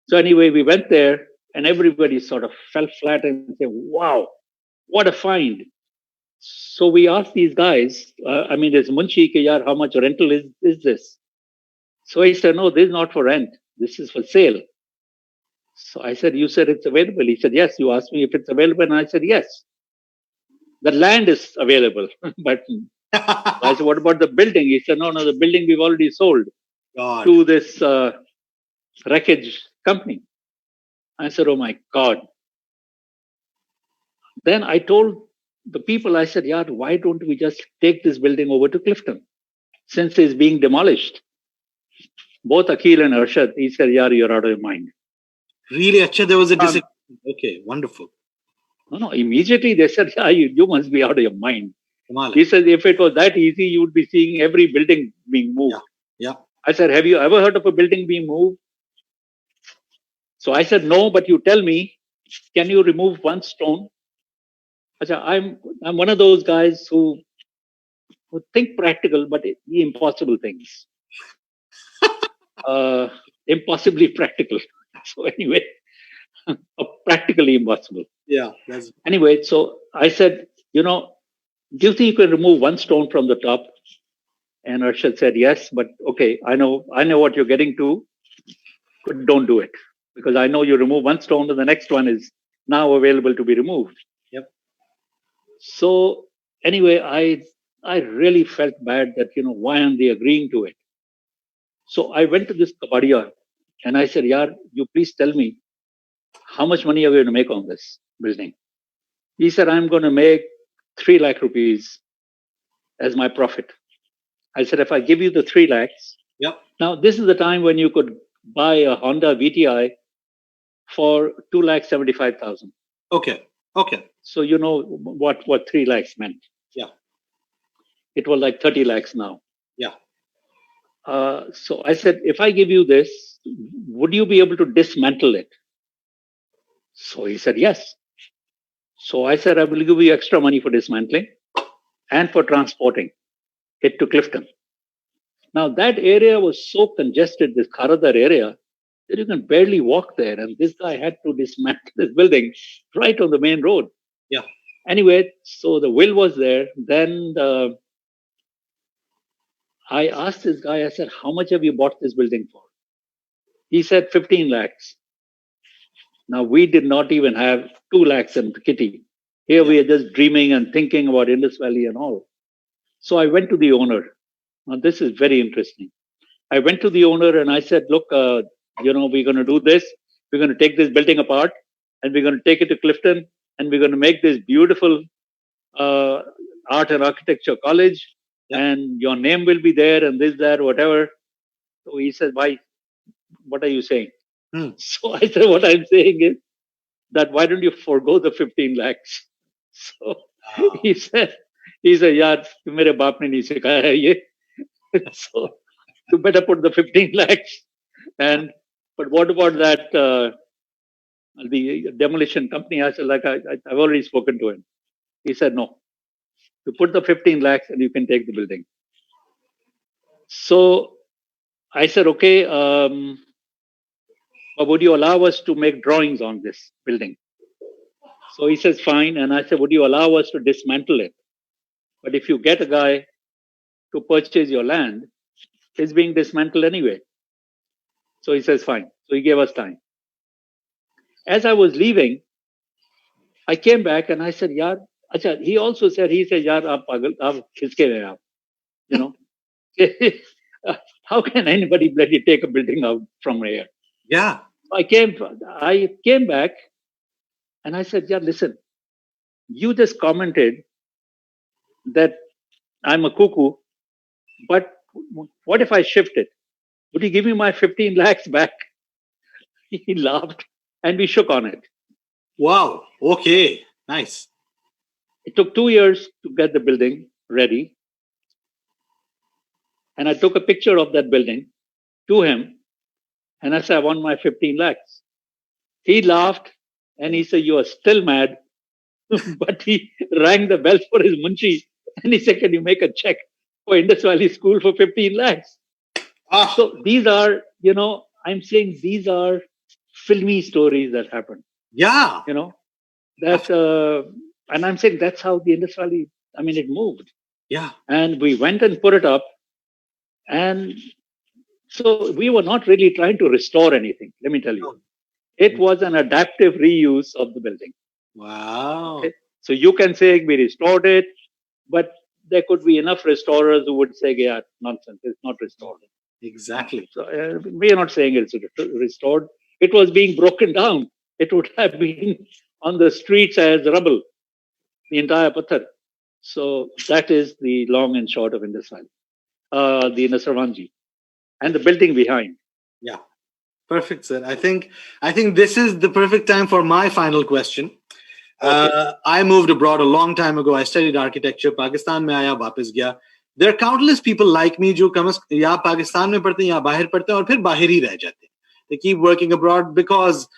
So anyway, we went there and everybody sort of fell flat and said, wow, what a find. So we asked these guys, there's Munshi, ke yaar, how much rental is this? So he said, no, this is not for rent. This is for sale. So I said, you said it's available. He said, yes. You asked me if it's available. And I said, yes. The land is available. But I said, what about the building? He said, no, the building we've already sold to this wreckage company. I said, oh my God. Then I told the people, I said, yeah, why don't we just take this building over to Clifton since it's being demolished? Both Akhil and Arshad, he said, yeah, you're out of your mind. Really, Acha, there was a disagreement. Okay, wonderful. No, immediately they said, yeah, you must be out of your mind. He said, if it was that easy, you would be seeing every building being moved. Yeah. I said, have you ever heard of a building being moved? So I said, no, but you tell me, can you remove one stone? I'm one of those guys who think practical, but the impossible things. Impossibly practical. So anyway, practically impossible. Yeah. Anyway, so I said, do you think you can remove one stone from the top? And Arshad said, yes, but okay, I know what you're getting to, but don't do it. Because I know you remove one stone and the next one is now available to be removed. Yep. So anyway, I really felt bad that, why aren't they agreeing to it? So I went to this Kabadia and I said, Yaar, you please tell me, how much money are we going to make on this building? He said, I'm going to make 3 lakh rupees as my profit. I said, if I give you the 3 lakhs, Yep. now this is the time when you could buy a Honda VTI for 2,75,000. Okay. Okay. So you know what 3 lakhs meant. Yeah. It was like 30 lakhs now. Yeah. So I said, if I give you this, would you be able to dismantle it? So he said, yes. So I said, I will give you extra money for dismantling and for transporting it to Clifton. Now that area was so congested, this Kharadar area, that you can barely walk there. And this guy had to dismantle this building right on the main road. Yeah. Anyway, so the will was there. Then I asked this guy, I said, how much have you bought this building for? He said 15 lakhs. Now we did not even have 2 lakhs in the kitty. Here we are just dreaming and thinking about Indus Valley and all. So I went to the owner. Now this is very interesting. I went to the owner and I said, look, we're going to do this. We're going to take this building apart and we're going to take it to Clifton and we're going to make this beautiful art and architecture college. Yep. And your name will be there and this, that, whatever. So he said, why? What are you saying? So I said, what I'm saying is that why don't you forego the 15 lakhs? So he said, yaar, mere baap ne nahi sikhaya hai ye. So you better put the 15 lakhs. But what about that, the demolition company? I said, I've already spoken to him. He said, no, you put the 15 lakhs and you can take the building. So I said, okay, but would you allow us to make drawings on this building? So he says, fine. And I said, would you allow us to dismantle it? But if you get a guy to purchase your land, it's being dismantled anyway. So he says, fine. So he gave us time. As I was leaving, I came back and I said, yaar, acha, he also said, yaar, aap pagal, aap kiske mein aap? You know, how can anybody bloody take a building out from here? Yeah. I came back and I said, yeah, listen, you just commented that I'm a cuckoo, but what if I shift it? Would you give me my 15 lakhs back? He laughed and we shook on it. Wow. Okay. Nice. It took 2 years to get the building ready. And I took a picture of that building to him. And I said, I want my 15 lakhs. He laughed and he said, you are still mad. But he rang the bell for his munchi and he said, can you make a check for Indus Valley School for 15 lakhs? So these are, I'm saying these are filmy stories that happen. Yeah. And I'm saying that's how the Indus Valley, it moved. Yeah. And we went and put it up. And so we were not really trying to restore anything, let me tell you. It was an adaptive reuse of the building. Wow. Okay? So you can say we restored it, but there could be enough restorers who would say, yeah, nonsense, it's not restored. Exactly. So we are not saying it's restored. It was being broken down. It would have been on the streets as rubble, the entire Pathar. So that is the long and short of Indus Valley, the Nasrawanji, and the building behind. Yeah. Perfect, sir. I think this is the perfect time for my final question. Okay. I moved abroad a long time ago. I studied architecture. Pakistan mein aaya, वापस गया. There are countless people like me जो या पाकिस्तान में पढ़ते हैं या बाहर पढ़ते हैं और फिर बाहर ही रह जाते हैं. They keep working abroad because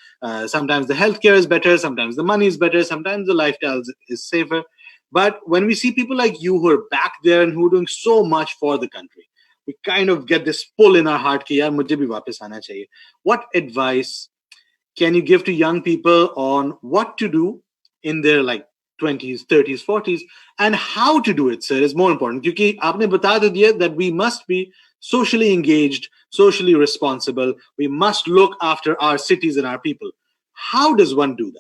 sometimes the healthcare is better, sometimes the money is better, sometimes the lifestyle is safer. But when we see people like you who are back there and who are doing so much for the country, we kind of get this pull in our heart कि यार मुझे भी वापस आना चाहिए. What advice can you give to young people on what to do in their 20s, 30s, 40s, and how to do it, sir, is more important. Because आपने बता तो दिया that we must be socially engaged, socially responsible. We must look after our cities and our people. How does one do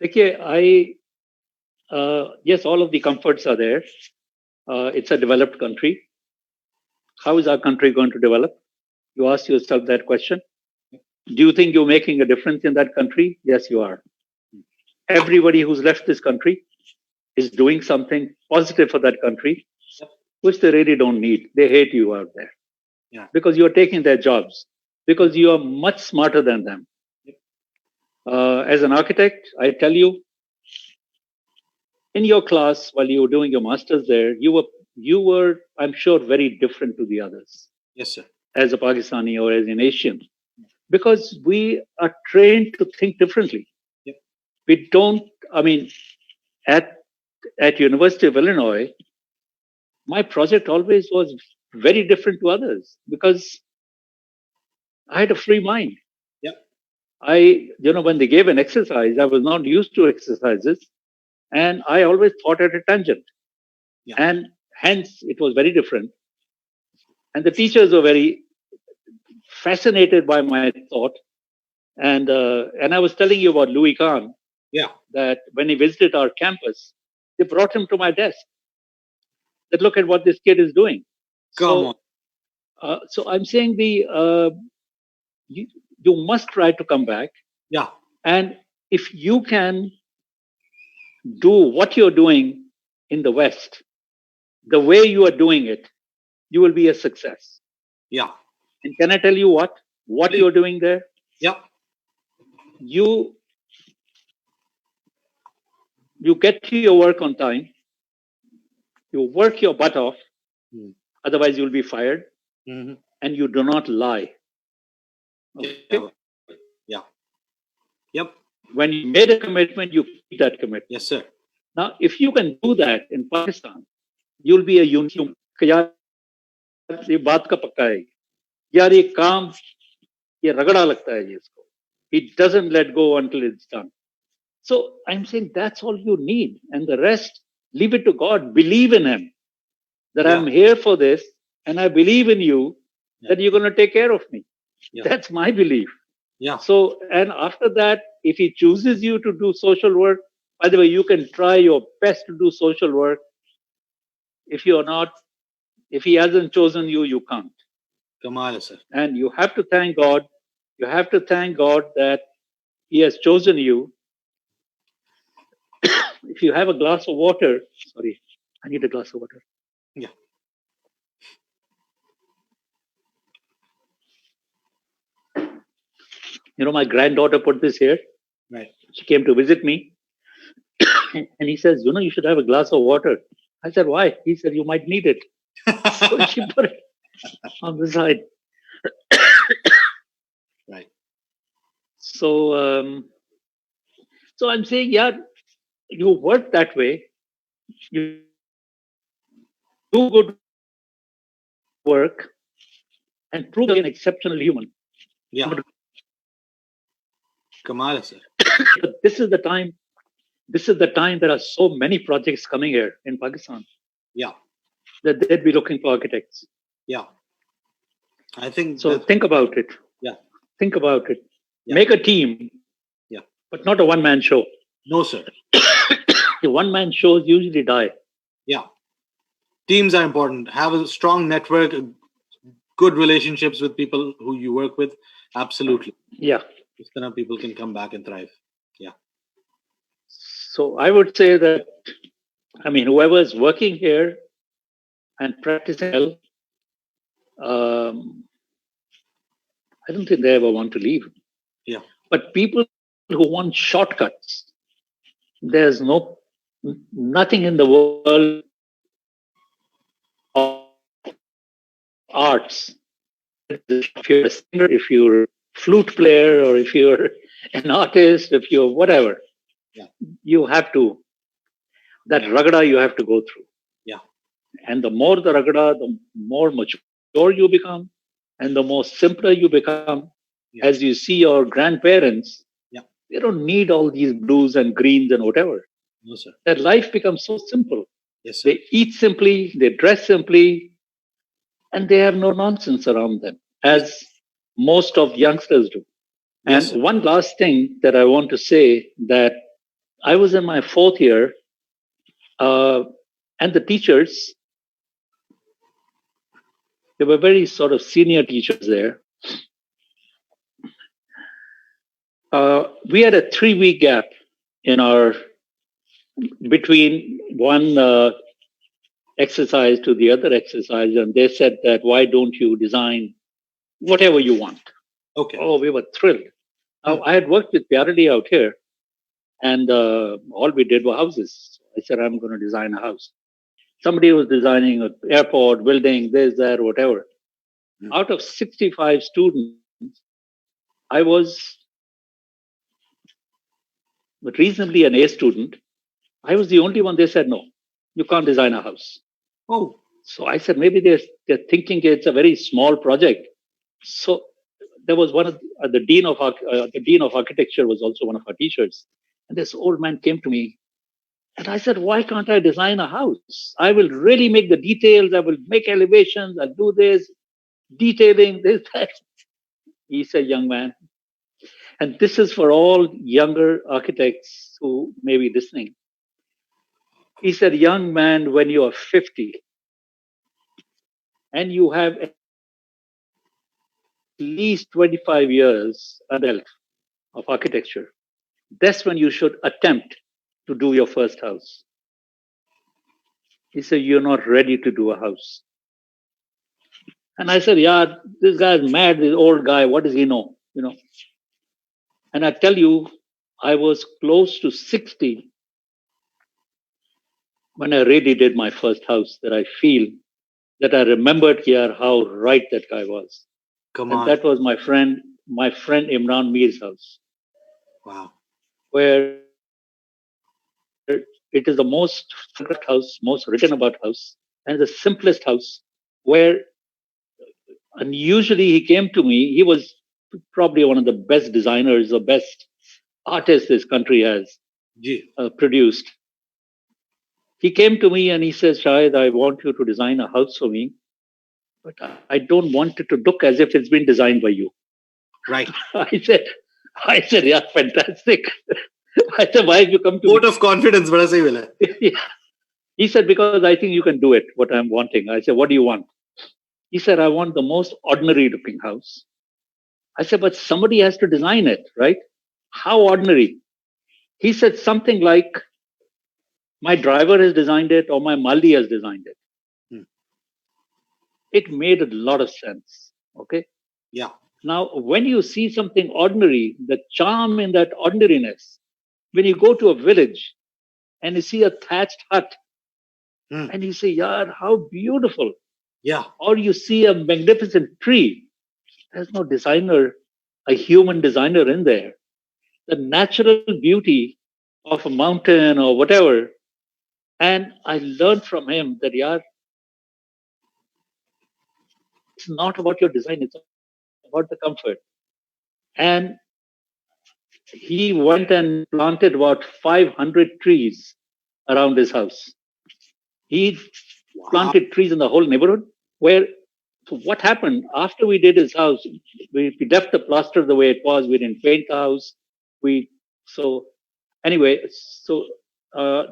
that? Okay, yes, all of the comforts are there. It's a developed country. How is our country going to develop? You ask yourself that question. Do you think you're making a difference in that country? Yes, you are. Everybody who's left this country is doing something positive for that country, Yep. which they really don't need. They hate you out there. Yeah. Because you're taking their jobs, because you are much smarter than them. Yep. As an architect, I tell you, in your class while you were doing your masters there, you were, I'm sure, very different to the others Yes, sir. as a Pakistani or as an Asian, because we are trained to think differently. Yep. We don't. I mean, at University of Illinois, my project always was very different to others because I had a free mind. Yep. When they gave an exercise, I was not used to exercises, and I always thought at a tangent, Yeah. and hence it was very different. And the teachers were very fascinated by my thought. And I was telling you about Louis Kahn, Yeah. that when he visited our campus, they brought him to my desk. That look at what this kid is doing. Come on. So I'm saying you must try to come back. Yeah. And if you can do what you're doing in the West, the way you are doing it, you will be a success. Yeah. And can I tell you what Please. you're doing there? Yep. You get to your work on time. You work your butt off. Otherwise, you'll be fired. Mm-hmm. And you do not lie. Okay? Yeah. Yep. When you made a commitment, you keep that commitment. Yes, sir. Now, if you can do that in Pakistan, you'll be a unique. ये बात का पक्का है यार ये काम ये रगड़ा लगता है इसको. He doesn't let go until it's done. So I'm saying that's all you need, and the rest, leave it to God. Believe in Him that I'm here for this, and I believe in you that you're going to take care of me. Yeah. That's my belief. Yeah. So, and after that, if He chooses you to do social work, by the way, you can try your best to do social work. If you're not, if He hasn't chosen you, you can't. Kamal, sir. And you have to thank God. You have to thank God that He has chosen you. If you have a glass of water, sorry, I need a glass of water. Yeah. My granddaughter put this here. Right. She came to visit me. And he says, you should have a glass of water. I said, why? He said, you might need it. So she put it on the side. Right. So I'm saying, yeah, you work that way. You do good work and prove you're an exceptional human. Yeah. Kamal, sir. This is the time. This is the time there are so many projects coming here in Pakistan. Yeah. That they'd be looking for architects. Yeah. I think so. Think about it. Yeah. Think about it. Yeah. Make a team. Yeah. But not a one-man show. No, sir. The one-man shows usually die. Yeah. Teams are important. Have a strong network, good relationships with people who you work with. Absolutely. Yeah. This kind of people can come back and thrive. Yeah. So I would say that, whoever is working here and practicing, I don't think they ever want to leave. Yeah. But people who want shortcuts, there's nothing in the world of arts. If you're a singer, if you're a flute player, or if you're an artist, if you're whatever, you have to, that ragada you have to go through. Yeah. And the more the ragada, the more mature you become, and the more simpler you become. Yeah. As you see your grandparents, they don't need all these blues and greens and whatever. No, sir. Their life becomes so simple. Yes, sir. They eat simply, they dress simply, and they have no nonsense around them, as most of youngsters do. Yes, and one last thing that I want to say, that I was in my 4th year, and the teachers, they were very sort of senior teachers there. We had a 3-week gap in our between one exercise to the other exercise, and they said that why don't you design whatever you want? Okay. Oh, we were thrilled. Now, I had worked with Pyaradi out here, and all we did were houses. I said, I'm going to design a house. Somebody was designing an airport, building, this, that, whatever. Out of 65 students, I was reasonably an A student. I was the only one. They said, no, you can't design a house. Oh. So I said, maybe they're thinking it's a very small project. So there was one of the dean of architecture was also one of our teachers, and this old man came to me, and I said, why can't I design a house? I will really make the details. I will make elevations. I'll do this, detailing this, that. He said, young man, and this is for all younger architects who may be listening. He said, young man, when you are 50 and you have at least 25 years under belt of architecture, that's when you should attempt to do your first house. He said, you're not ready to do a house. And I said, yeah, this guy's mad, this old guy, what does he know? And I tell you, I was close to 60 when I really did my first house, that I feel that I remembered here how right that guy was. Come and on. that was my friend Imran Mir's house. Wow. Where it is the most photographed house, most written about house, and the simplest house. Where unusually he came to me, he was probably one of the best designers, the best artists this country has produced. He came to me and he says, Shahid, I want you to design a house for me, but I don't want it to look as if it's been designed by you. Right. I said, yeah, fantastic. I said, why have you come to Vote of confidence, bada sahi wala. Yeah. He said, because I think you can do it, what I'm wanting. I said, what do you want? He said, I want the most ordinary looking house. I said, but somebody has to design it, right? How ordinary? He said something like, my driver has designed it or my Maldi has designed it. It made a lot of sense. Okay. Yeah. Now, when you see something ordinary, the charm in that ordinariness, when you go to a village and you see a thatched hut and you say, Yaar, how beautiful. Yeah. Or you see a magnificent tree. There's no designer, a human designer in there. The natural beauty of a mountain or whatever. And I learned from him that, Yaar, it's not about your design, it's about the comfort. And he went and planted about 500 trees around his house. He planted trees in the whole neighborhood. So what happened after we did his house? We left the plaster the way it was. We didn't paint the house.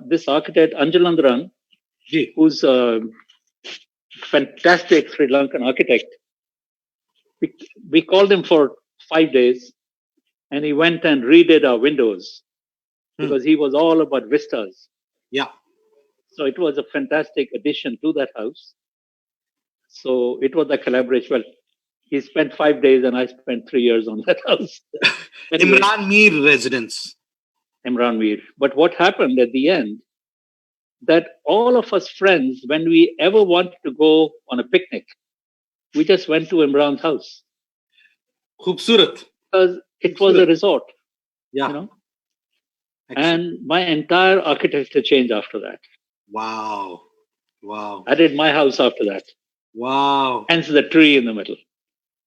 This architect Anjalandran, who's a fantastic Sri Lankan architect, we called him for 5 days, and he went and redid our windows because he was all about vistas. Yeah. So it was a fantastic addition to that house. So it was a collaboration. Well, he spent 5 days and I spent 3 years on that house. Anyway. Imran Mir residence. Imran Mir. But what happened at the end, that all of us friends, when we ever wanted to go on a picnic, we just went to Imran's house. Khubsurat. Because it was a resort. Yeah. Excellent. And my entire architecture changed after that. Wow. I did my house after that. Wow. Hence the tree in the middle.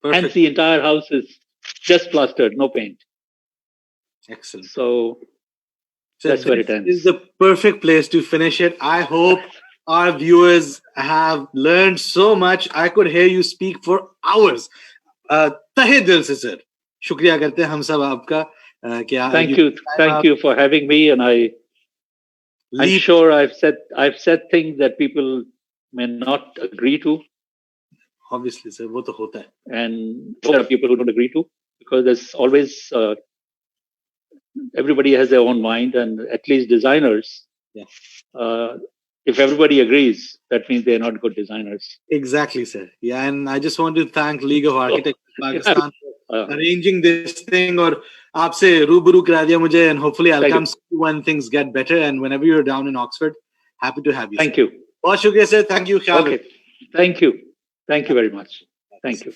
Perfect. Hence the entire house is just plastered, no paint. Excellent. So that's where it ends. This is the perfect place to finish it. I hope our viewers have learned so much. I could hear you speak for hours. Tahe dil se sir. Shukriya karte hum sab aapka. Thank you for having me, and I'm sure I've said things that people may not agree to. Obviously, sir, wo to hota hai. And there are people who don't agree to, because there's always everybody has their own mind, and at least designers Yeah. If everybody agrees, that means they're not good designers. Exactly, sir. Yeah, and I just want to thank League of Architects of Pakistan Uh, for arranging this thing, or aapse रूबरू करा दिया मुझे, and hopefully I'll Thank come you. see you when things get better, and whenever you're down in Oxford, happy to have you, Thank sir. you. बहुत शुक्रिया, sir. Thank you. ख्याल Okay. Thank you. Thank you very much. Thank you.